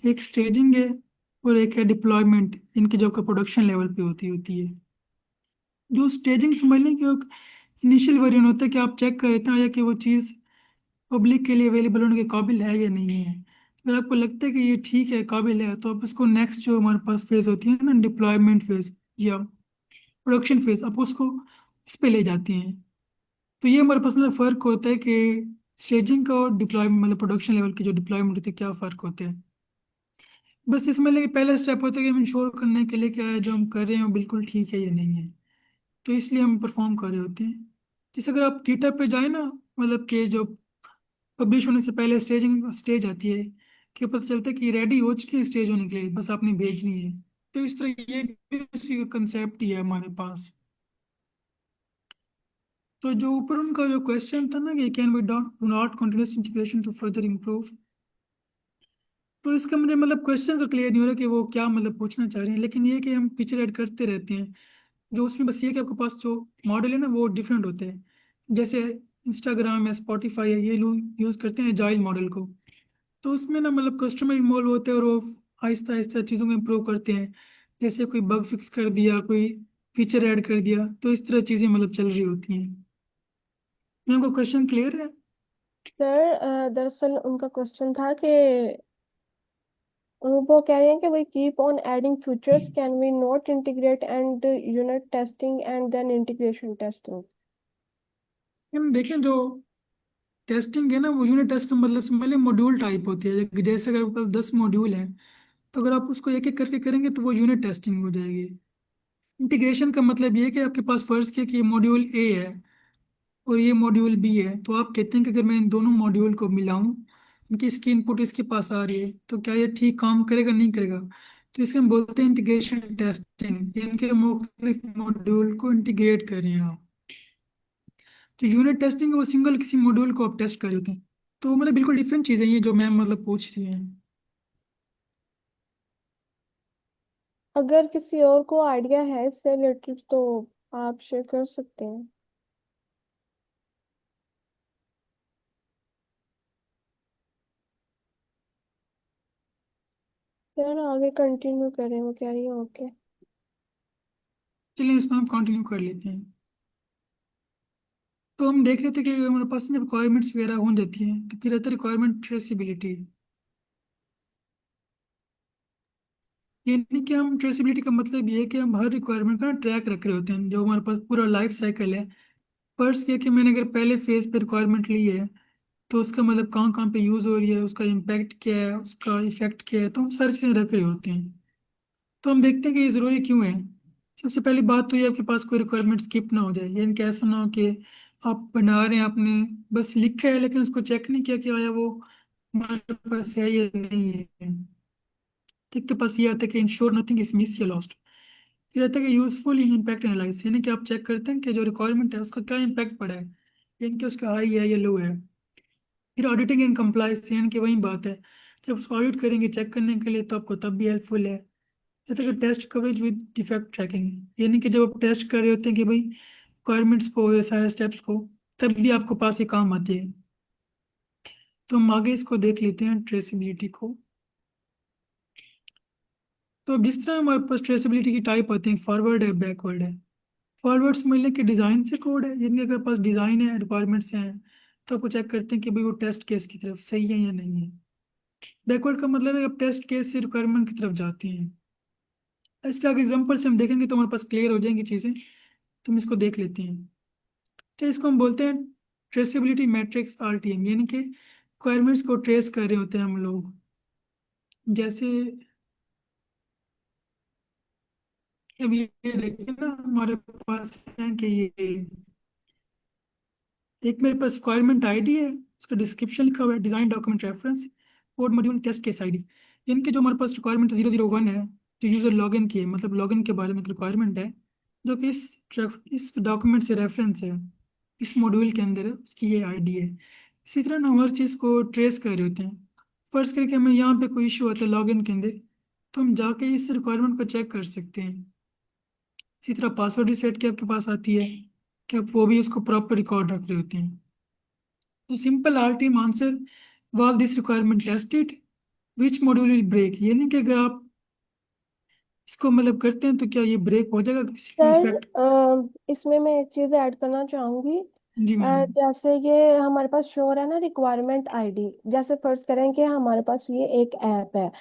एक स्टेजिंग है और एक है डिप्लॉयमेंट। इनकी जो प्रोडक्शन लेवल पे होती है। जो स्टेजिंग समझ लें कि इनिशियल वेरिएंट होता है कि आप चेक कर लेते हैं या कि वो चीज़ पब्लिक के लिए अवेलेबल होने के काबिल है या नहीं है। अगर आपको लगता है कि ये ठीक है, काबिल है, तो आप इसको नेक्स्ट जो हमारे पास फेज होती है ना, डिप्लॉयमेंट फेज या प्रोडक्शन फेज, आप उसको उस पे ले जाते हैं। तो ये हमारे पास मतलब फर्क होता है कि स्टेजिंग का और डिप्लॉयमेंट मतलब प्रोडक्शन लेवल की जो डिप्लॉयमेंट होती है, क्या फर्क होते हैं। बस इसमें लेकिन पहला स्टेप होता है कि हम इंश्योर करने के लिए क्या है जो हम कर रहे हैं वो बिल्कुल ठीक है या नहीं है। तो इसलिए हम परफॉर्म कर रहे होते हैं। जैसे अगर आप GitHub पे जाए ना, मतलब कि जो पब्लिश होने से पहले स्टेजिंग स्टेज आती है, कि पता चलता है कि रेडी हो चुकी है स्टेज होने के लिए, बस आपने भेजनी है। तो इस तरह ये भी उसी का कंसेप्ट ही है हमारे पास। तो जो ऊपर उनका जो क्वेश्चन था ना कि can we do not continuous integration to further improve, तो इसका मुझे मतलब क्वेश्चन का क्लियर नहीं हो रहा कि वो क्या मतलब पूछना चाह रहे हैं। लेकिन ये कि हम फीचर ऐड करते रहते हैं, जो उसमें बस ये कि आपके पास जो मॉडल है ना वो डिफरेंट होते हैं। जैसे इंस्टाग्राम या स्पॉटिफाई है, ये लोग यूज़ करते हैं एजाइल मॉडल को। तो उसमें ना मतलब कस्टमर इन्वॉल्व होते हैं और वो आहिस्ता आहिस्ता चीज़ों को इम्प्रूव करते हैं। जैसे कोई बग फिक्स कर दिया, कोई फीचर ऐड कर दिया, तो इस तरह चीज़ें मतलब चल रही होती हैं। मैं आपको क्वेश्चन क्लियर है? सर दरअसल उनका क्वेश्चन था कि वो कह रहे हैं कि we keep on adding features can we not integrate and unit testing and then integration testing. हम देखें जो टेस्टिंग है ना, वो यूनिट टेस्ट का मतलब समझ लें मॉड्यूल टाइप होती है। जैसे अगर आपके पास 10 मॉड्यूल हैं, तो अगर आप उसको एक एक करके करेंगे तो वो यूनिट टेस्टिंग हो जाएगी। इंटीग्रेशन का मतलब ये है कि आपके पास फर्ज किया कि ये मॉड्यूल ए है और ये मॉड्यूल बी है, तो आप कहते हैं कि अगर मैं इन दोनों मॉड्यूल को मिलाऊं, इनकी इसकी इनपुट इसके पास आ रही है, तो क्या ये ठीक काम करेगा नहीं करेगा। तो इसे हम बोलते हैं इंटीग्रेशन टेस्टिंग। इनके मुख्तलिफ मॉड्यूल को इंटीग्रेट कर रहे हैं आप। तो यूनिट टेस्टिंग वो सिंगल किसी मॉड्यूल को आप टेस्ट कर रहे होते हैं। तो मतलब बिल्कुल डिफरेंट चीज़ें ये जो मैम मतलब पूछ रही हैं। अगर किसी और को आइडिया है इससे रिलेटेड तो आप शेयर कर सकते हैं। यार आगे कंटिन्यू करें, वो कह रही है ओके। चलिए इसको हम कंटिन्यू कर लेते हैं। तो हम देख रहे थे कि हमारे पास जब रिक्वायरमेंट्स वगैरह हो जाती हैं तो फिर रहता है रिक्वायरमेंट ट्रेसिबिलिटी। यानी कि हम ट्रेसिबिलिटी का मतलब ये है कि हम हर रिक्वायरमेंट का ट्रैक रख रहे होते हैं, जो हमारे पास पूरा लाइफ साइकिल है। फर्स्ट ये कि मैंने अगर पहले फेज पे रिक्वायरमेंट ली है, तो उसका मतलब कहाँ कहाँ पे यूज़ हो रही है, उसका इम्पैक्ट क्या है, उसका इफेक्ट क्या है, तो हम सारी चीज़ें रख रहे होते हैं। तो हम देखते हैं कि ये ज़रूरी क्यों है। सबसे पहली बात तो ये आपके पास कोई रिक्वायरमेंट स्किप ना हो जाए। यानी कि ऐसा ना हो कि आप बना रहे हैं, आपने बस लिखा है लेकिन उसको चेक नहीं किया कि आया वो हमारे पास है या नहीं है। एक तो पास ये आता है कि इंश्योर नथिंग इज मिस या लॉस्ट। फिर आता है कि यूजफुल इन इम्पैक्ट एनालाइसिस, यानी कि आप चेक करते हैं कि जो रिक्वायरमेंट है उसका क्या इम्पैक्ट पड़ा है, यानी कि उसका हाई है या लो है। फिर ऑडिटिंग एंड कंप्लायंस, यानी कि वही बात है, जब उसको ऑडिट करेंगे चेक करने के लिए तो आपको तब भी हेल्पफुल है। जैसे कि test coverage with defect tracking, यानी कि जब आप टेस्ट कर रहे होते हैं कि भाई रिक्वायरमेंट्स को या सारे स्टेप्स को, तब भी आपको पास ये काम आती है। तो हम आगे इसको देख लेते हैं ट्रेसिबिलिटी को। तो अब जिस तरह हमारे पास ट्रेसिबिलिटी की टाइप आते हैं, फॉरवर्ड है, बैकवर्ड है। फॉरवर्ड समझ लें कि डिज़ाइन से कोड है, यानी कि अगर पास डिज़ाइन है, रिक्वायरमेंट्स हैं, तो आपको चेक करते हैं कि भाई वो टेस्ट केस की तरफ सही है या नहीं है। बैकवर्ड का मतलब है आप टेस्ट केस से रिक्वायरमेंट की तरफ जाती हैं। इसके आगे एग्जाम्पल से हम देखेंगे तो हमारे पास क्लियर हो जाएंगी चीज़ें, तो हम इसको देख लेते हैं। तो इसको हम बोलते हैं ट्रेसेबिलिटी मैट्रिक्स RTM, यानी कि रिक्वायरमेंट्स को ट्रेस कर रहे होते हैं हम लोग। जैसे अब ये देखिए ना, हमारे पास है कि ये एक मेरे पास रिक्वायरमेंट आईडी है, उसका डिस्क्रिप्शन लिखा हुआ है, design document reference, code module test case ID. इनके जो हमारे पास रिक्वायरमेंट 001 है, जो यूजर लॉगिन की है, मतलब लॉगिन के बारे में एक रिक्वायरमेंट है, जो कि इस डॉक्यूमेंट से रेफरेंस है, इस मॉड्यूल के अंदर है, उसकी ये आईडी है। इसी तरह ना हम हर चीज़ को ट्रेस कर रहे होते हैं। फर्ज करके हमें यहाँ पे कोई इशू आता है लॉगिन के अंदर, तो हम जाके इस रिक्वायरमेंट को चेक कर सकते हैं। इसी तरह पासवर्ड रिसेट की आपके पास आती है, कि आप वो भी उसको प्रॉपर रिकॉर्ड रख रहे होते हैं। तो simple RTM answer, was this requirement tested, which module will break, यानी कि अगर आप इसको मतलब करते हैं तो क्या ये ब्रेक हो जाएगा किसी भी सर इफेक्ट। इसमें मैं एक चीज ऐड करना चाहूंगी। जी मैम। जैसे ये हमारे पास शो है ना रिक्वायरमेंट आईडी, जैसे फर्ज करें कि हमारे पास ये एक ऐप है,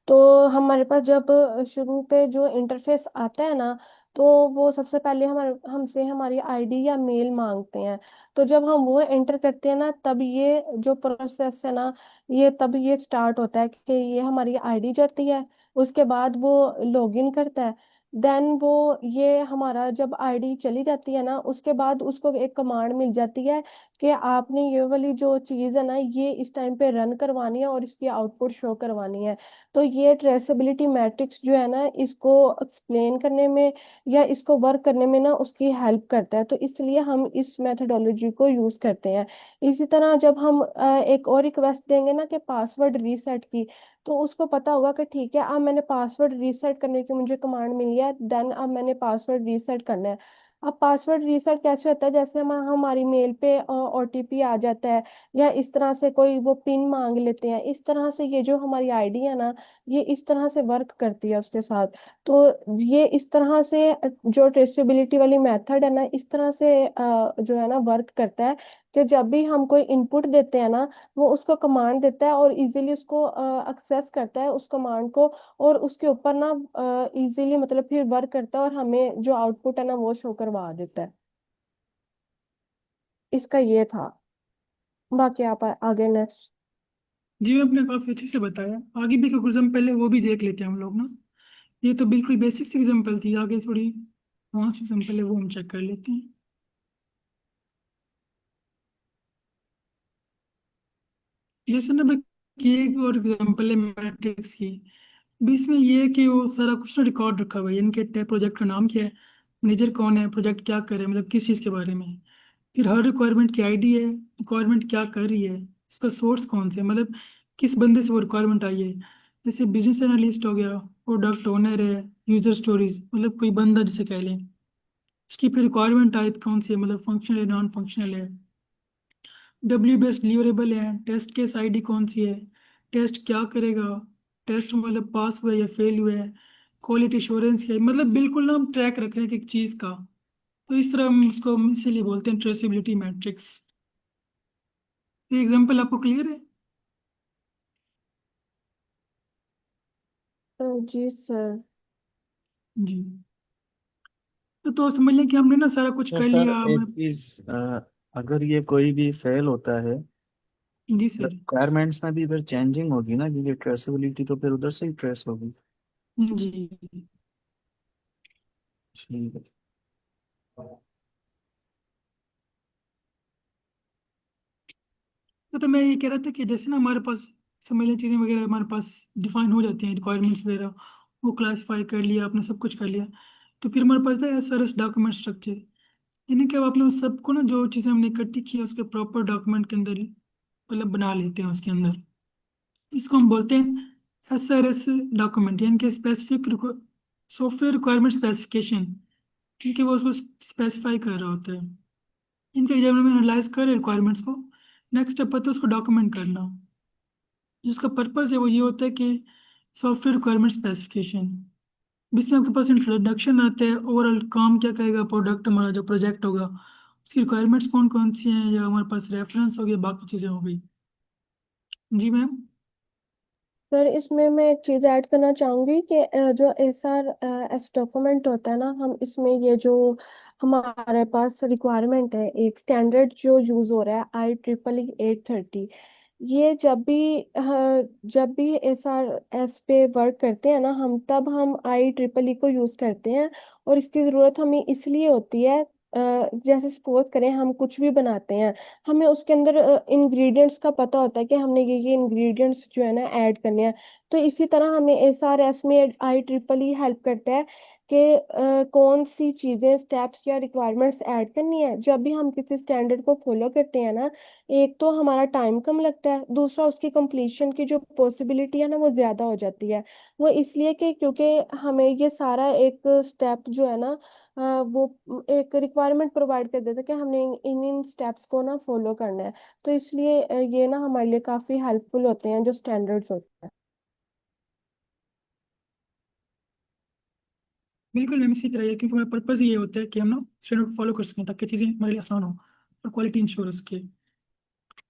तो हमारे पास जब शुरू पे जो इंटरफेस आता है ना, तो वो सबसे पहले हमारे हमसे हमारी आईडी या मेल मांगते हैं। तो जब हम वो एंटर करते हैं ना, तब ये जो प्रोसेस है ना, तब ये स्टार्ट होता है कि ये हमारी आईडी जाती है, उसके बाद वो लॉगिन करता है। देन वो ये हमारा जब आईडी चली जाती है ना, उसके बाद उसको एक कमांड मिल जाती है कि आपने ये वाली जो चीज़ है ना, ये इस टाइम पे रन करवानी है और इसकी आउटपुट शो करवानी है। तो ये ट्रेसेबिलिटी मैट्रिक्स जो है ना, इसको एक्सप्लेन करने में या इसको वर्क करने में ना उसकी हेल्प करता है, तो इसलिए हम इस मेथडोलॉजी को यूज करते हैं। इसी तरह जब हम एक और रिक्वेस्ट देंगे ना कि पासवर्ड रीसेट की, तो उसको पता होगा कि ठीक है, अब मैंने पासवर्ड रीसेट करने की मुझे कमांड मिली है, देन अब मैंने पासवर्ड रीसेट करना है। अब पासवर्ड रीसेट कैसे होता है, जैसे हम हमारी मेल पे OTP आ जाता है, या इस तरह से कोई वो पिन मांग लेते हैं, इस तरह से ये जो हमारी आईडी है ना, ये इस तरह से वर्क करती है उसके साथ। तो ये इस तरह से जो ट्रेसेबिलिटी वाली मेथड है ना, इस तरह से जो है ना वर्क करता है कि जब भी हम कोई इनपुट देते हैं ना, वो उसको कमांड देता है और इजीली उसको एक्सेस करता है उस कमांड को, और उसके ऊपर ना इजीली मतलब फिर वर्क करता है और हमें जो आउटपुट है ना वो शो करवा देता है। इसका ये था। बाकी आप आगे नेक्स्ट। जी आपने काफी अच्छे से बताया, आगे भी कुछ एग्जाम्पल पहले वो भी देख लेते हैं हम लोग ना। ये तो बिल्कुल बेसिक सी एग्जाम्पल थी, आगे थोड़ी एडवांस एग्जाम्पल है, वो हम चेक कर लेते हैं। जैसे ना भाई कि एक और एग्जाम्पल है मैट्रिक्स की। बीच में ये है कि वो सारा कुछ ना रिकॉर्ड रखा हुआ है, यानी कि प्रोजेक्ट का नाम क्या है, मैनेजर कौन है, प्रोजेक्ट क्या करे, मतलब किस चीज़ के बारे में। फिर हर रिक्वायरमेंट की आईडी है, रिक्वायरमेंट क्या कर रही है, इसका सोर्स कौन से, मतलब किस बंदे से वो रिक्वायरमेंट आई है। जैसे बिजनेस एनालिस्ट हो गया, प्रोडक्ट ओनर है, यूजर स्टोरीज, मतलब कोई बंदा जिसे कह लें। उसकी फिर रिक्वायरमेंट टाइप कौन सी है, मतलब फंक्शनल है, नॉन फंक्शनल है। बेस्ड डिलीवरेबल है, टेस्ट केस आईडी कौन सी है, टेस्ट क्या करेगा, टेस्ट मतलब पास हुआ है या फेल हुआ है, क्वालिटी एश्योरेंस क्या है, मतलब बिल्कुल ना हम ट्रैक रख रहे हैं कि एक चीज़ का। तो इस तरह हम इसको इसीलिए बोलते हैं ट्रेसेबिलिटी मैट्रिक्स। ये एग्जांपल आपको क्लियर है। जी सर। जी। तो समझ लें कि हमने ना सारा कुछ तो कर सर लिया एक चीज, अगर ये कोई भी फेल होता है, जी सर। रिक्वायरमेंट्स में भी फिर चेंजिंग होगी ना, क्योंकि ट्रेसेबिलिटी तो फिर उधर से ही ट्रेस होगी। जी। ठीक है। तो मैं ये कह रहा था कि जैसे ना हमारे पास समझ लें चीज़ें वगैरह हमारे पास डिफाइन हो जाती हैं, रिक्वायरमेंट्स वगैरह वो क्लासीफाई कर लिया आपने, सब कुछ कर लिया। तो फिर हमारे पास है SRS डॉक्यूमेंट स्ट्रक्चर, यानी कि अब आपने उस सबको ना जो चीज़ें हमने इकट्ठी की है उसके प्रॉपर डॉक्यूमेंट के अंदर मतलब बना लेते हैं उसके अंदर। इसको हम बोलते हैं SRS डॉक्यूमेंट, यानी कि स्पेसिफिक सॉफ्टवेयर रिक्वायरमेंट स्पेसिफिकेशन, क्योंकि वो उसको स्पेसिफाई कर रहा होता है। इनके जब हम एनालाइज करें रिक्वायरमेंट्स को, नेक्स्ट स्टेप होता है उसको डॉक्यूमेंट करना। जिसका पर्पस है वो ये होता है कि सॉफ्टवेयर रिक्वायरमेंट स्पेसिफिकेशन, जिसमें आपके पास इंट्रोडक्शन आता है, ओवरऑल काम क्या करेगा प्रोडक्ट, हमारा जो प्रोजेक्ट होगा उसकी रिक्वायरमेंट्स कौन कौन सी हैं, या हमारे पास रेफरेंस हो गया, बाकी चीज़ें हो गई। जी मैम। सर इसमें मैं एक चीज ऐड करना चाहूंगी कि जो SR एस डॉक्यूमेंट होता है ना, हम इसमें ये जो हमारे पास रिक्वायरमेंट है, एक स्टैंडर्ड जो यूज हो रहा है IEEE 830, ये जब भी SRS पे वर्क करते हैं ना हम, तब हम IEEE को यूज करते हैं। और इसकी जरूरत हमें इसलिए होती है, जैसे सपोज करें हम कुछ भी बनाते हैं, हमें उसके अंदर इंग्रेडिएंट्स का पता होता है कि हमने ये इंग्रेडिएंट्स जो है ना ऐड करने हैं। तो इसी तरह हमें SRS में IEEE हेल्प करता है कि कौन सी चीजें, स्टेप्स या रिक्वायरमेंट्स ऐड करनी है। जब भी हम किसी स्टैंडर्ड को फॉलो करते हैं ना, एक तो हमारा टाइम कम लगता है, दूसरा उसकी कंप्लीशन की जो पॉसिबिलिटी है ना वो ज्यादा हो जाती है। वो इसलिए कि क्योंकि हमें ये सारा एक स्टेप जो है ना, वो एक रिक्वायरमेंट प्रोवाइड कर देता है कि हमने इन इन स्टेप्स को ना फॉलो करना है। तो इसलिए ये ना हमारे लिए काफी हेल्पफुल होते हैं जो स्टैंडर्ड्स होते हैं। बिल्कुल मैम, इसी तरह है, क्योंकि हमारा पर्पज ये होता है कि हम ना स्टैंडर्ड फॉलो कर सकें ताकि चीज़ें हमारे लिए आसान हो और क्वालिटी इंश्योरेंस के।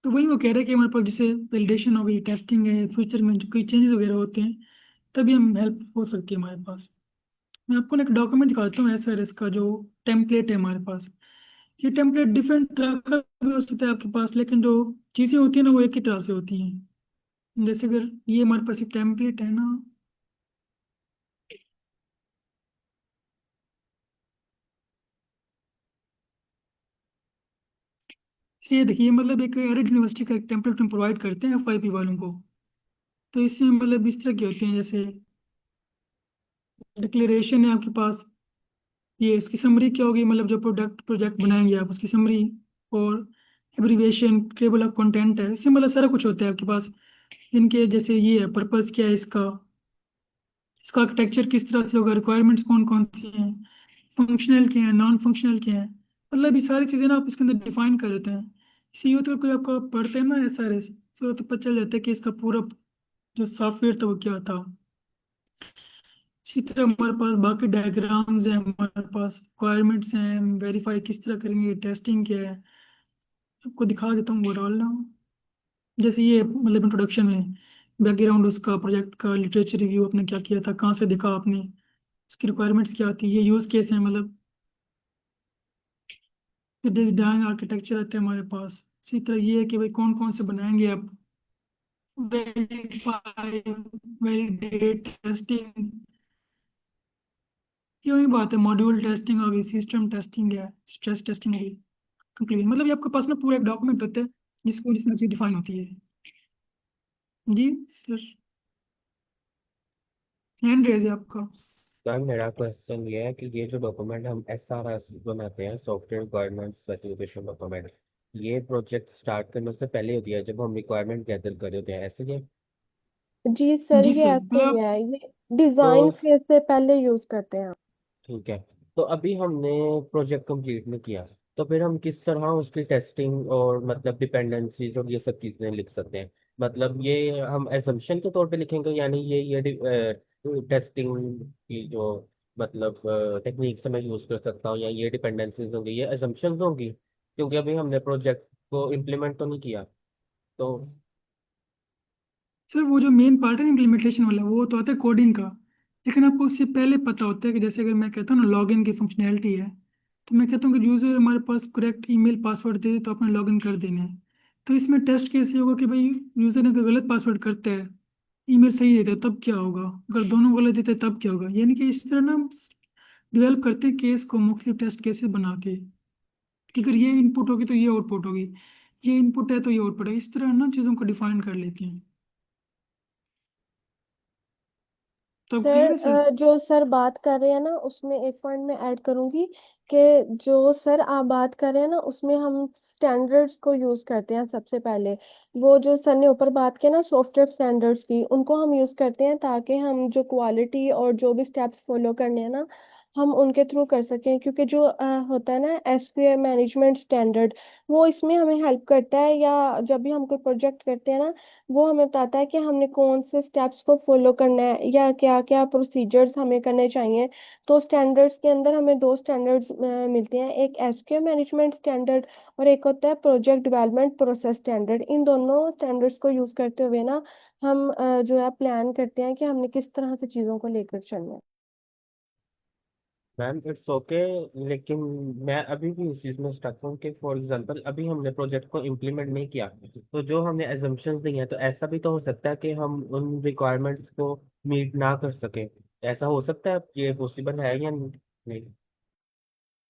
तो वही वो कह रहे हैं कि हमारे पास जैसे वैलिडेशन हो गई, टेस्टिंग है, फ्यूचर में जो कोई चेंजेस वगैरह होते हैं तभी हम हेल्प हो सकती है हमारे पास। मैं आपको ना एक डॉक्यूमेंट दिखाता हूँ ऐसा, इसका जो टेम्पलेट है हमारे पास। ये टेम्पलेट डिफरेंट तरह का भी हो सकता है आपके पास, लेकिन जो चीज़ें होती है ना वो एक ही तरह से होती हैं। जैसे अगर ये हमारे पास एक टेम्पलेट है ना, इसे ये देखिए, मतलब एक एरिड यूनिवर्सिटी का एक टेम्पलेट हम प्रोवाइड करते हैं FYP वालों को। तो इसमें मतलब इस तरह के होते हैं, जैसे डिक्लेरेशन है आपके पास, ये इसकी समरी क्या होगी, मतलब जो प्रोजेक्ट बनाएंगे आप उसकी समरी, और एब्रीविएशन, टेबल ऑफ कंटेंट है, इससे मतलब सारा कुछ होता है आपके पास। इनके जैसे ये है पर्पस क्या है इसका, इसका आर्किटेक्चर किस तरह से होगा, रिक्वायरमेंट्स कौन कौन सी हैं, फंक्शनल क्या है, नॉन फंक्शनल क्या है, मतलब ये सारी चीज़ें ना आप इसके अंदर डिफाइन कर देते हैं। इसी यूँ तो कोई आपका पढ़ते हैं ना SRS, तो पता चल जाता है कि इसका पूरा जो सॉफ्टवेयर था वो क्या था। इसी तरह हमारे पास बाकी डायग्राम्स हैं, हमारे पास रिक्वायरमेंट्स हैं, वेरीफाई किस तरह करेंगे, टेस्टिंग क्या है, आपको दिखा देता हूँ ओवरऑल ना। जैसे ये मतलब इंट्रोडक्शन में बैकग्राउंड, उसका प्रोजेक्ट का लिटरेचर रिव्यू, आपने क्या किया था, कहाँ से देखा आपने, उसकी रिक्वायरमेंट्स क्या थी, ये यूज़ केस है, मतलब फिर डिजाइन आर्किटेक्चर आता है हमारे पास। इसी तरह ये है कि भाई कौन कौन से बनाएंगे आप, वेरीफाई, वैलिडेट, टेस्टिंग, ये वही बात है, मॉड्यूल टेस्टिंग हो गई, सिस्टम टेस्टिंग है, स्ट्रेस टेस्टिंग हो गई, कंक्लूजन, मतलब ये आपके पास ना पूरा एक डॉक्यूमेंट होता है जिसमें चीज डिफाइन होती है। जी सर, हैंड रेज है आपका। सर मेरा क्वेश्चन ये है कि ये जो डॉक्यूमेंट हम SRS बनाते हैं, सॉफ्टवेयर रिक्वायरमेंट स्पेसिफिकेशन डॉक्यूमेंट, ये प्रोजेक्ट स्टार्ट करने से पहले होती है जब हम रिक्वायरमेंट गैदर कर रहे होते हैं, ऐसे ही है? जी सर, जी ये सर, ऐसे ही मतलब है, ये तो डिजाइन फेज से पहले यूज करते हैं। ठीक है, तो अभी हमने प्रोजेक्ट कंप्लीट नहीं किया, तो फिर हम किस तरह उसकी टेस्टिंग और मतलब डिपेंडेंसीज और ये सब चीजें लिख सकते हैं? मतलब ये हम एजम्पशन के तौर पे लिखेंगे, यानी ये टेस्टिंग की जो मतलब टेक्निक से मैं यूज कर सकता हूँ, या ये डिपेंडेंसीज होंगी, ये एजम्पशंस होंगी, क्योंकि अभी हमने प्रोजेक्ट को इम्प्लीमेंट तो नहीं किया। तो सर वो जो मेन पार्ट है इम्प्लीमेंटेशन वाला, वो तो आता है कोडिंग का, लेकिन आपको उससे पहले पता होता है कि जैसे अगर मैं कहता हूँ ना लॉगिन की फंक्शनैलिटी है, तो मैं कहता हूँ कि यूजर हमारे पास करेक्ट ईमेल पासवर्ड दे दे तो आपने लॉगिन कर देना है। तो इसमें टेस्ट कैसे होगा कि भाई यूजर ने अगर गलत पासवर्ड करता है, ईमेल सही देता है तब क्या होगा, अगर दोनों गलत देते हैं तब क्या होगा, यानी कि इस तरह ना डेवलप करते हैं केस को, मुख्तलिफ टेस्ट केसेस बना के, कि अगर ये इनपुट होगी तो ये आउटपुट होगी, ये इनपुट है तो ये आउटपुट है, इस तरह ना चीज़ों को डिफाइन कर लेते हैं। तो क्लियर सर है सर। जो सर बात कर रहे हैं ना, उसमें एक पॉइंट मैं ऐड करूंगी कि जो सर आप बात कर रहे हैं ना, उसमें हम स्टैंडर्ड्स को यूज करते हैं सबसे पहले। वो जो सर ने ऊपर बात की ना सॉफ्टवेयर स्टैंडर्ड्स की, उनको हम यूज करते हैं ताकि हम जो क्वालिटी और जो भी स्टेप्स फॉलो करने हैं ना, हम उनके थ्रू कर सकें, क्योंकि जो होता है ना एसक्यूएल मैनेजमेंट स्टैंडर्ड, वो इसमें हमें हेल्प करता है। या जब भी हम कोई प्रोजेक्ट करते हैं ना, वो हमें बताता है कि हमने कौन से स्टेप्स को फॉलो करना है या क्या क्या प्रोसीजर्स हमें करने चाहिए। तो स्टैंडर्ड्स के अंदर हमें दो स्टैंडर्ड्स मिलते हैं, एक एसक्यूएल मैनेजमेंट स्टैंडर्ड और एक होता है प्रोजेक्ट डेवलपमेंट प्रोसेस स्टैंडर्ड। इन दोनों स्टैंडर्ड्स को यूज करते हुए ना हम जो है प्लान करते हैं कि हमने किस तरह से चीज़ों को लेकर चलना है। मैम इट्स ओके, लेकिन मैं अभी भी इस चीज़ में स्टक हूँ कि फॉर एग्जांपल अभी हमने प्रोजेक्ट को इम्प्लीमेंट नहीं किया, तो जो हमने एजम्पशंस दी हैं, तो ऐसा भी तो हो सकता है कि हम उन रिक्वायरमेंट्स को मीट ना कर सके। ऐसा हो सकता है, ये पॉसिबल है या नहीं?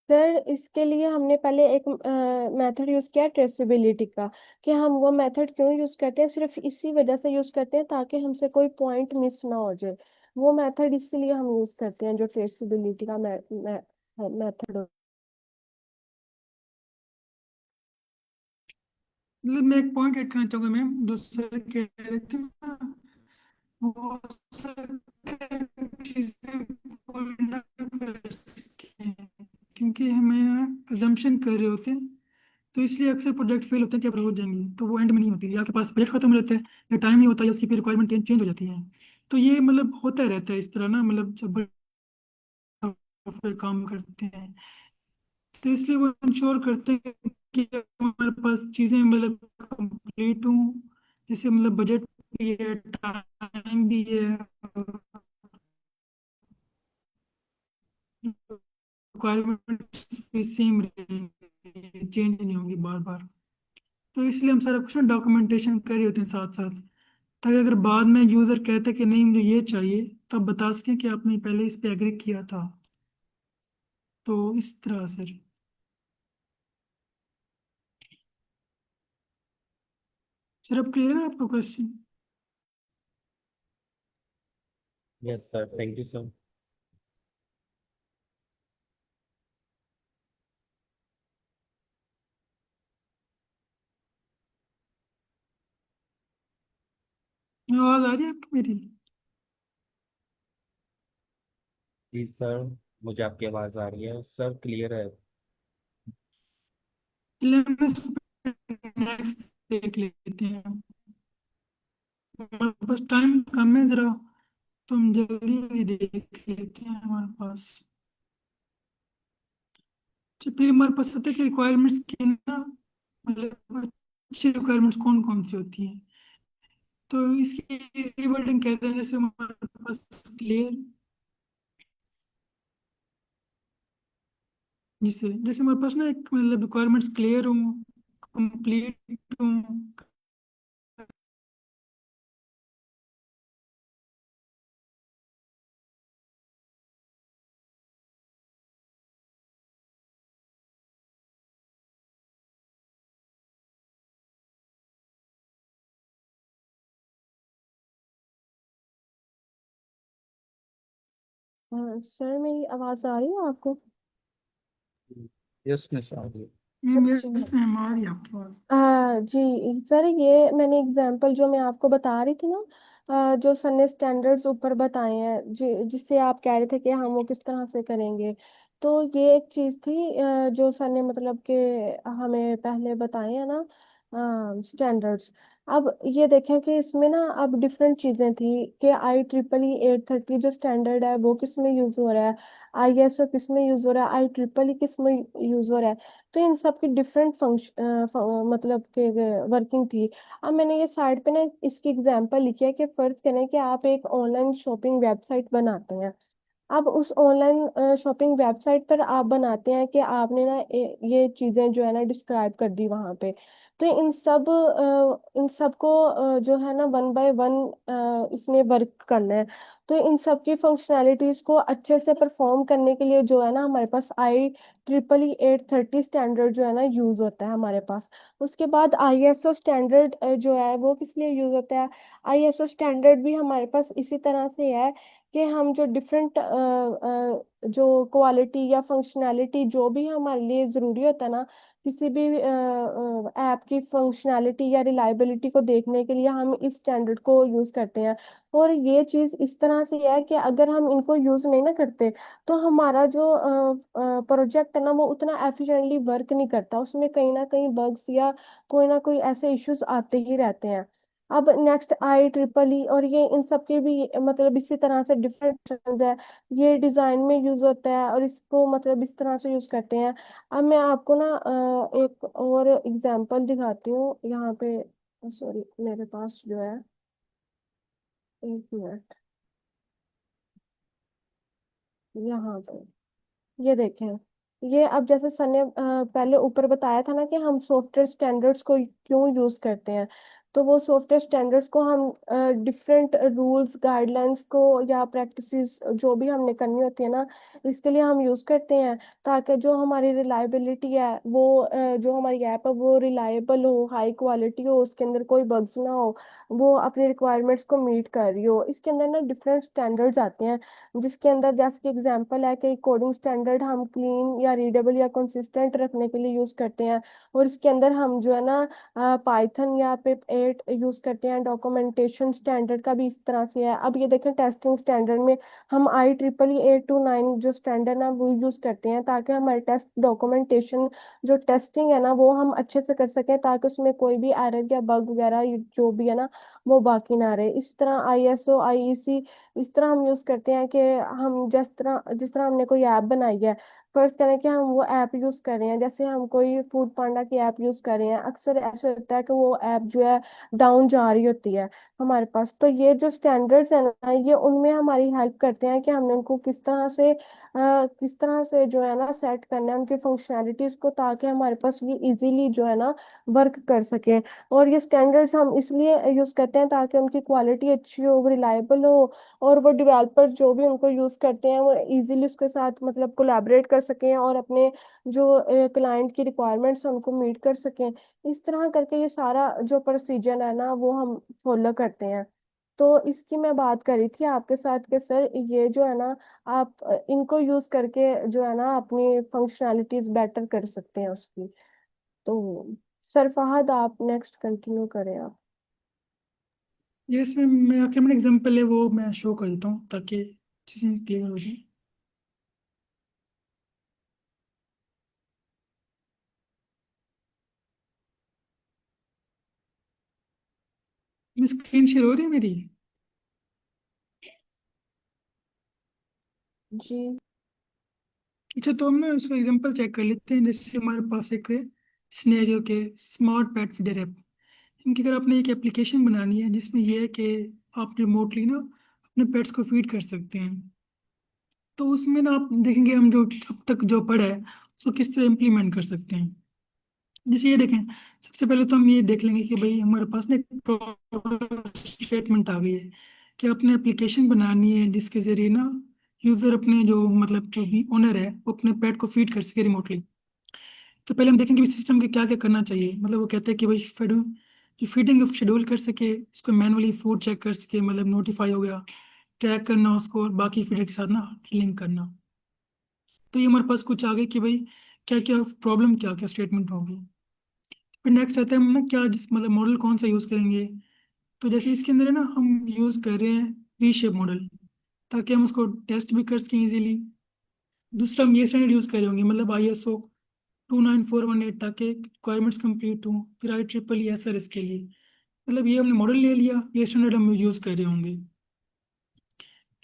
सर इसके लिए हमने पहले एक मेथड यूज किया ट्रेसेबिलिटी का। कि हम वो मेथड क्यों यूज करते हैं, सिर्फ इसी वजह से यूज करते हैं ताकि हमसे कोई पॉइंट मिस ना हो जाए। वो मेथड इसीलिए हम यूज करते हैं, जो ट्रेसेबिलिटी का मेथड। मतलब मैं एक पॉइंट ऐड करना चाहूंगा मैम, जो सर कह रहे थे ना, वो सर चीजें पूरी ना कर सके क्योंकि हमें अजम्पशन कर रहे होते हैं, तो इसलिए अक्सर प्रोजेक्ट फेल होते हैं कि अब हो जाएंगे, तो वो एंड में नहीं होती, या आपके पास बजट खत्म हो जाता है, या टाइम नहीं होता, या उसकी फिर रिक्वायरमेंट चेंज हो जाती है। तो ये मतलब होता रहता है इस तरह ना, मतलब जब फिर काम करते हैं, तो इसलिए वो इंश्योर करते हैं कि हमारे पास चीज़ें मतलब कंप्लीट हों, जैसे मतलब बजट भी है, टाइम भी है, रिक्वायरमेंट्स भी सेम रहेंगी, चेंज नहीं होंगी बार बार। तो इसलिए हम सारा कुछ ना डॉक्यूमेंटेशन कर रहे होते हैं साथ साथ, ताकि अगर बाद में यूज़र कहते कि नहीं मुझे ये चाहिए, तो आप बता सकें कि आपने पहले इस पे एग्री किया था। तो इस तरह सर। सर अब क्लियर है आपका question? Yes sir, thank you sir. आवाज़ आ रही है आपकी मेरी? जी सर, मुझे आपकी आवाज़ आ रही है सर, क्लियर है। नेक्स्ट देख लेते हैं, हमारे पास टाइम कम है जरा, तो हम जल्दी जल्दी देख लेते हैं हमारे पास। अच्छा, फिर हमारे पास आते हैं कि रिक्वायरमेंट्स की ना, मतलब अच्छी रिक्वायरमेंट्स कौन कौन सी होती हैं। तो इसकी इजी वर्डिंग कहते हैं, जैसे हमारे पास क्लियर, जिसे जैसे हमारे पास ना एक मतलब रिक्वायरमेंट्स क्लियर हों, कंप्लीट हों, सर मेरी आवाज आ रही है आपको? यस मिस आ गई। मेरे जी। में हमारी आपकी आवाज़। जी सर, ये मैंने एग्जांपल जो मैं आपको बता रही थी ना, जो सर ने स्टैंडर्ड्स ऊपर बताए हैं, जिससे आप कह रहे थे कि हम वो किस तरह से करेंगे। तो ये एक चीज थी जो सर ने मतलब कि हमें पहले बताए हैं ना स्टैंडर्ड्स। अब ये देखें कि इसमें ना अब डिफरेंट चीजें थी कि IEEE 830 जो स्टैंडर्ड है वो किस में यूज हो रहा है, ISO किस में यूज हो रहा है, IEEE किस में यूज हो रहा है। तो इन सब की डिफरेंट फंक्शन मतलब के वर्किंग थी। अब मैंने ये साइड पे ना इसकी एग्जांपल लिखी है कि फर्ज करें कि आप एक ऑनलाइन शॉपिंग वेबसाइट बनाते हैं। अब उस ऑनलाइन शॉपिंग वेबसाइट पर आप बनाते हैं कि आपने ना ये चीजें जो है ना डिस्क्राइब कर दी वहां पे। तो इन सब को जो है ना वन बाय वन इसने वर्क करना है। तो इन सब की फंक्शनैलिटीज को अच्छे से परफॉर्म करने के लिए जो है ना हमारे पास IEEE 830 स्टैंडर्ड जो है ना यूज होता है हमारे पास। उसके बाद ISO स्टैंडर्ड जो है वो किस लिए यूज होता है। ISO स्टैंडर्ड भी हमारे पास इसी तरह से है कि हम जो डिफरेंट जो क्वालिटी या फंक्शनैलिटी जो भी हमारे लिए ज़रूरी होता है ना, किसी भी ऐप की फंक्शनैलिटी या रिलायबिलिटी को देखने के लिए हम इस स्टैंडर्ड को यूज़ करते हैं। और ये चीज़ इस तरह से है कि अगर हम इनको यूज़ नहीं ना करते तो हमारा जो प्रोजेक्ट है ना वो उतना एफिशिएंटली वर्क नहीं करता, उसमें कहीं ना कहीं बग्स या कोई ना कोई ऐसे इश्यूज आते ही रहते हैं। अब नेक्स्ट IEEE और ये इन सब के भी मतलब इसी तरह से डिफरेंट है। ये डिजाइन में यूज होता है और इसको मतलब इस तरह से यूज करते हैं। अब मैं आपको ना एक और एग्जांपल दिखाती हूँ यहाँ पे। सॉरी, मेरे पास जो है, एक मिनट, यहाँ पे ये देखें। ये अब जैसे सर ने पहले ऊपर बताया था ना कि हम सॉफ्टवेयर स्टैंडर्ड्स को क्यों यूज करते हैं। तो वो सॉफ्टवेयर स्टैंडर्ड्स को हम डिफरेंट रूल्स गाइडलाइंस को या प्रैक्टिसेस जो भी हमने करनी होती है ना, इसके लिए हम यूज करते हैं, ताकि जो हमारी रिलायबिलिटी है वो जो हमारी ऐप है वो रिलायबल हो, हाई क्वालिटी हो, उसके अंदर कोई बग्स ना हो, वो अपनी रिक्वायरमेंट्स को मीट कर रही हो। इसके अंदर ना डिफरेंट स्टैंडर्ड्स आते हैं, जिसके अंदर जैसे कि एग्जांपल है कि कोडिंग स्टैंडर्ड हम क्लीन या रीडेबल या कंसिस्टेंट रखने के लिए यूज करते हैं। और इसके अंदर हम जो है ना पाइथन या पिप 8 यूज करते हैं। डॉक्यूमेंटेशन स्टैंडर्ड का भी इस तरह से है। अब ये देखें, टेस्टिंग स्टैंडर्ड में हम IEEE 829 जो स्टैंडर्ड है वो यूज करते हैं, ताकि हमारे टेस्ट डॉक्यूमेंटेशन जो टेस्टिंग है ना वो हम अच्छे से कर सकें, ताकि उसमें कोई भी एरर या बग वगैरह जो भी है ना वो बाकी ना रहे। इस तरह ISO IEC इस तरह हम यूज करते हैं कि हम जिस तरह हमने कोई ऐप बनाई है, फर्ज करें कि हम वो ऐप यूज कर रहे हैं, जैसे हम कोई फूड पांडा की ऐप यूज कर रहे हैं, अक्सर ऐसा होता है कि वो ऐप जो है डाउन जा रही होती है हमारे पास। तो ये जो स्टैंडर्ड्स है ना ये उनमें हमारी हेल्प करते हैं कि हमने उनको किस तरह से जो है ना सेट करना है उनकी फंक्शनैलिटीज को, ताकि हमारे पास ये इजीली जो है ना वर्क कर सके। और ये स्टैंडर्ड्स हम इसलिए यूज करते हैं ताकि उनकी क्वालिटी अच्छी हो, रिलायबल हो, और वो डेवलपर जो भी उनको यूज करते हैं वो इजीली उसके साथ मतलब कोलैबोरेट कर सकें और अपने जो क्लाइंट की रिक्वायरमेंट्स हैं उनको मीट कर सकें। इस तरह करके ये सारा जो प्रोसीजर है ना वो हम फॉलो करते हैं। तो इसकी मैं बात करी थी आपके साथ कि सर ये जो है ना आप इनको यूज करके जो है ना अपनी फंक्शनैलिटीज बेटर कर सकते हैं उसकी। तो सर फहद, आप नेक्स्ट कंटिन्यू करें आप। ये इसमें मैं आखिर में एग्जांपल है वो मैं शो कर देता हूँ ताकि चीज़ें क्लियर हो जाए। स्क्रीन शेयर हो रही है मेरी? जी अच्छा, तो हम ना इसका एग्जांपल चेक कर लेते हैं। जैसे हमारे पास एक सिनेरियो के स्मार्ट पेट फीडर ऐप, इनकी अगर आपने एक एप्लीकेशन बनानी है जिसमें यह है कि आप रिमोटली ना अपने पेट्स को फीड कर सकते हैं, तो उसमें ना आप देखेंगे हम जो अब तक जो पढ़ा है उसको किस तरह इम्प्लीमेंट कर सकते हैं। जैसे ये देखें, सबसे पहले तो हम ये देख लेंगे कि भाई हमारे पास ना एक स्टेटमेंट आ गई है कि अपने एप्लीकेशन बनानी है जिसके जरिए ना यूजर अपने जो मतलब जो भी ओनर है वो अपने पेट को फीड कर सके रिमोटली। तो पहले हम देखेंगे कि सिस्टम के क्या क्या करना चाहिए। मतलब वो कहते हैं कि भाई शेड्यूल, जो फीडिंग उसको शेड्यूल कर सके, उसको मैनुअली फूड चेक कर सके, मतलब नोटिफाई हो गया, ट्रैक करना उसको और बाकी फीडर के साथ ना लिंक करना। तो ये हमारे पास कुछ आ गए कि भाई क्या क्या प्रॉब्लम, क्या क्या स्टेटमेंट होगी। फिर नेक्स्ट आता है हम ना क्या जिस मतलब मॉडल कौन सा यूज़ करेंगे। तो जैसे इसके अंदर है ना हम यूज़ कर रहे हैं वी शेप मॉडल, ताकि हम उसको टेस्ट भी कर सकें इजीली। दूसरा हम ये स्टैंडर्ड यूज़ कर रहे होंगे, मतलब ISO 29418, ताकि रिक्वायरमेंट्स कंप्लीट हो। फिर IEEE SR इसके लिए, मतलब ये हमने मॉडल ले लिया, ये स्टैंडर्ड हम यूज़ कर रहे होंगे।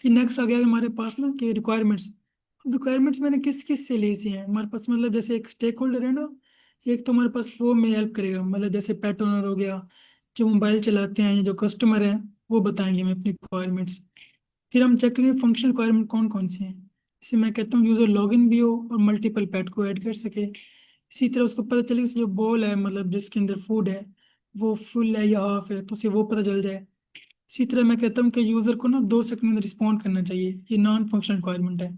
फिर नेक्स्ट आ गया हमारे पास ना कि रिक्वायरमेंट्स। रिक्वायरमेंट्स मैंने किस किस से ली थी हैं हमारे पास, मतलब जैसे एक स्टेक होल्डर है ना, एक तो हमारे पास वो में हेल्प करेगा, मतलब जैसे पेट ओनर हो गया, जो मोबाइल चलाते हैं या जो कस्टमर हैं वो बताएंगे हमें अपनी रिक्वायरमेंट्स। फिर हम चेक करेंगे फंक्शनल रिक्वायरमेंट कौन कौन सी हैं। जैसे मैं कहता हूँ यूजर लॉगिन भी हो और मल्टीपल पेट को ऐड कर सके। इसी तरह उसको पता चले कि जो बॉल है मतलब जिसके अंदर फूड है वो फुल है या हाफ है, तो उसे वो पता चल जाए। इसी तरह मैं कहता हूँ कि यूजर को ना 2 सेकंड में रिस्पॉन्ड करना चाहिए, ये नॉन फंक्शनल रिक्वायरमेंट है।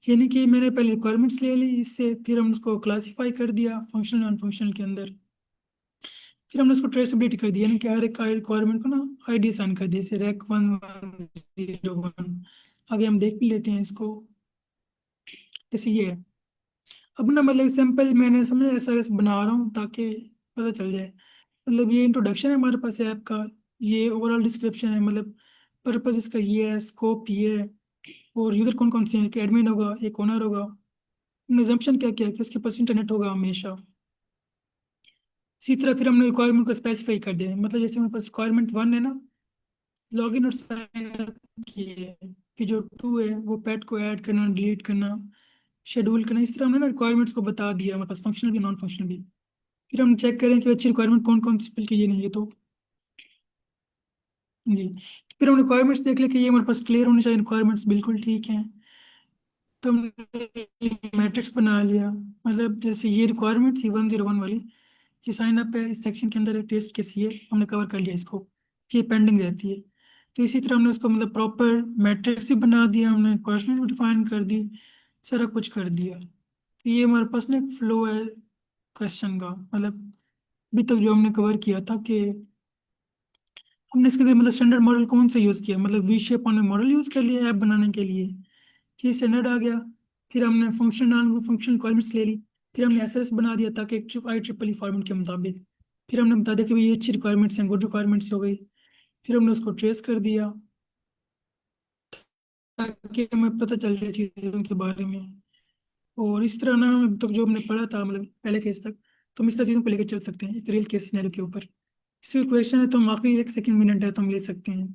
यानी कि मैंने पहले रिक्वायरमेंट्स ले ली, इससे फिर हम उसको क्लासीफाई कर दिया फंक्शनल नॉन फंक्शनल के अंदर। फिर हमने उसको ट्रेसेबिलिटी कर दिया, यानी कि हर एक रिक्वायरमेंट को ना ID असाइन कर दी, जैसे REC 1101। आगे हम देख भी लेते हैं इसको। जैसे ये है। अब ना मतलब सिंपल मैंने समझा SRS बना रहा हूँ ताकि पता चल जाए। मतलब ये इंट्रोडक्शन है हमारे पास ऐप का, ये ओवरऑल डिस्क्रिप्शन है, मतलब पर्पस इसका ये है, स्कोप ये है, और यूजर कौन कौन से हैं, कि एडमिन होगा, एक ओनर होगा, एग्जाम्पशन क्या क्या है कि उसके पास इंटरनेट होगा हमेशा। इसी तरह फिर हमने रिक्वायरमेंट को स्पेसिफाई कर दिया है। मतलब जैसे हमारे पास रिक्वायरमेंट 1 है ना, लॉगिन और साइन अप की है, कि जो 2 है वो पेट को ऐड करना, डिलीट करना, शेड्यूल करना। इस तरह हमने ना रिक्वायरमेंट्स को बता दिया हमारे पास, फंक्शनल भी नॉन फंक्शनल भी। फिर हम चेक करें कि अच्छी रिक्वायरमेंट कौन कौन सी, बल्कि ये नहीं है तो जी। फिर हम रिक्वायरमेंट्स देख ले कि ये हमारे पास क्लियर होनी चाहिए, रिक्वायरमेंट्स बिल्कुल ठीक हैं। तो हमने मैट्रिक्स बना लिया। मतलब जैसे ये रिक्वायरमेंट थी 101 वाली, ये साइन अप है, इस सेक्शन के अंदर टेस्ट केस ये हमने कवर कर लिया इसको, ये पेंडिंग रहती है। तो इसी तरह हमने उसको मतलब प्रॉपर मैट्रिक्स भी बना दिया, हमने रिक्वायरमेंट भी डिफाइन कर दी, सारा कुछ कर दिया। तो ये हमारे पास ना एक फ्लो है क्वेश्चन का। मतलब अभी तक जो हमने कवर किया था कि हमने इसके लिए मतलब स्टैंडर्ड मॉडल कौन सा यूज़ किया, मतलब वी शेप हमने मॉडल यूज़ कर लिया ऐप बनाने के लिए, ये स्टैंडर्ड आ गया। फिर हमने फंक्शन रिक्वायरमेंट्स ले ली। फिर हमने SRS बना दिया ताकि IEEE फॉर्मेट के मुताबिक। फिर हमने बता दिया कि भाई ये अच्छी रिक्वायरमेंट्स हैं, गुड रिक्वायरमेंट्स हो गई। फिर हमने उसको ट्रेस कर दिया ताकि हमें पता चल जाए चीज़ों के बारे में। और इस तरह ना अब तक जो हमने पढ़ा था मतलब पहले केस तक, तो हम इस तरह चीज़ों को लेकर चल सकते हैं एक रियल केस सिनेरियो के ऊपर। किसी को क्वेश्चन है तो हम आखिरी 1 सेकंड मिनट है तो हम ले सकते हैं।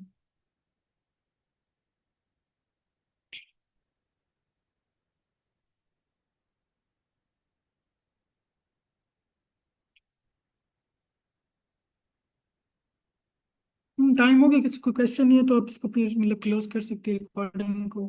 टाइम हो गया, किसी को क्वेश्चन नहीं है तो आप इसको फिर मतलब क्लोज कर सकते हैं रिकॉर्डिंग को।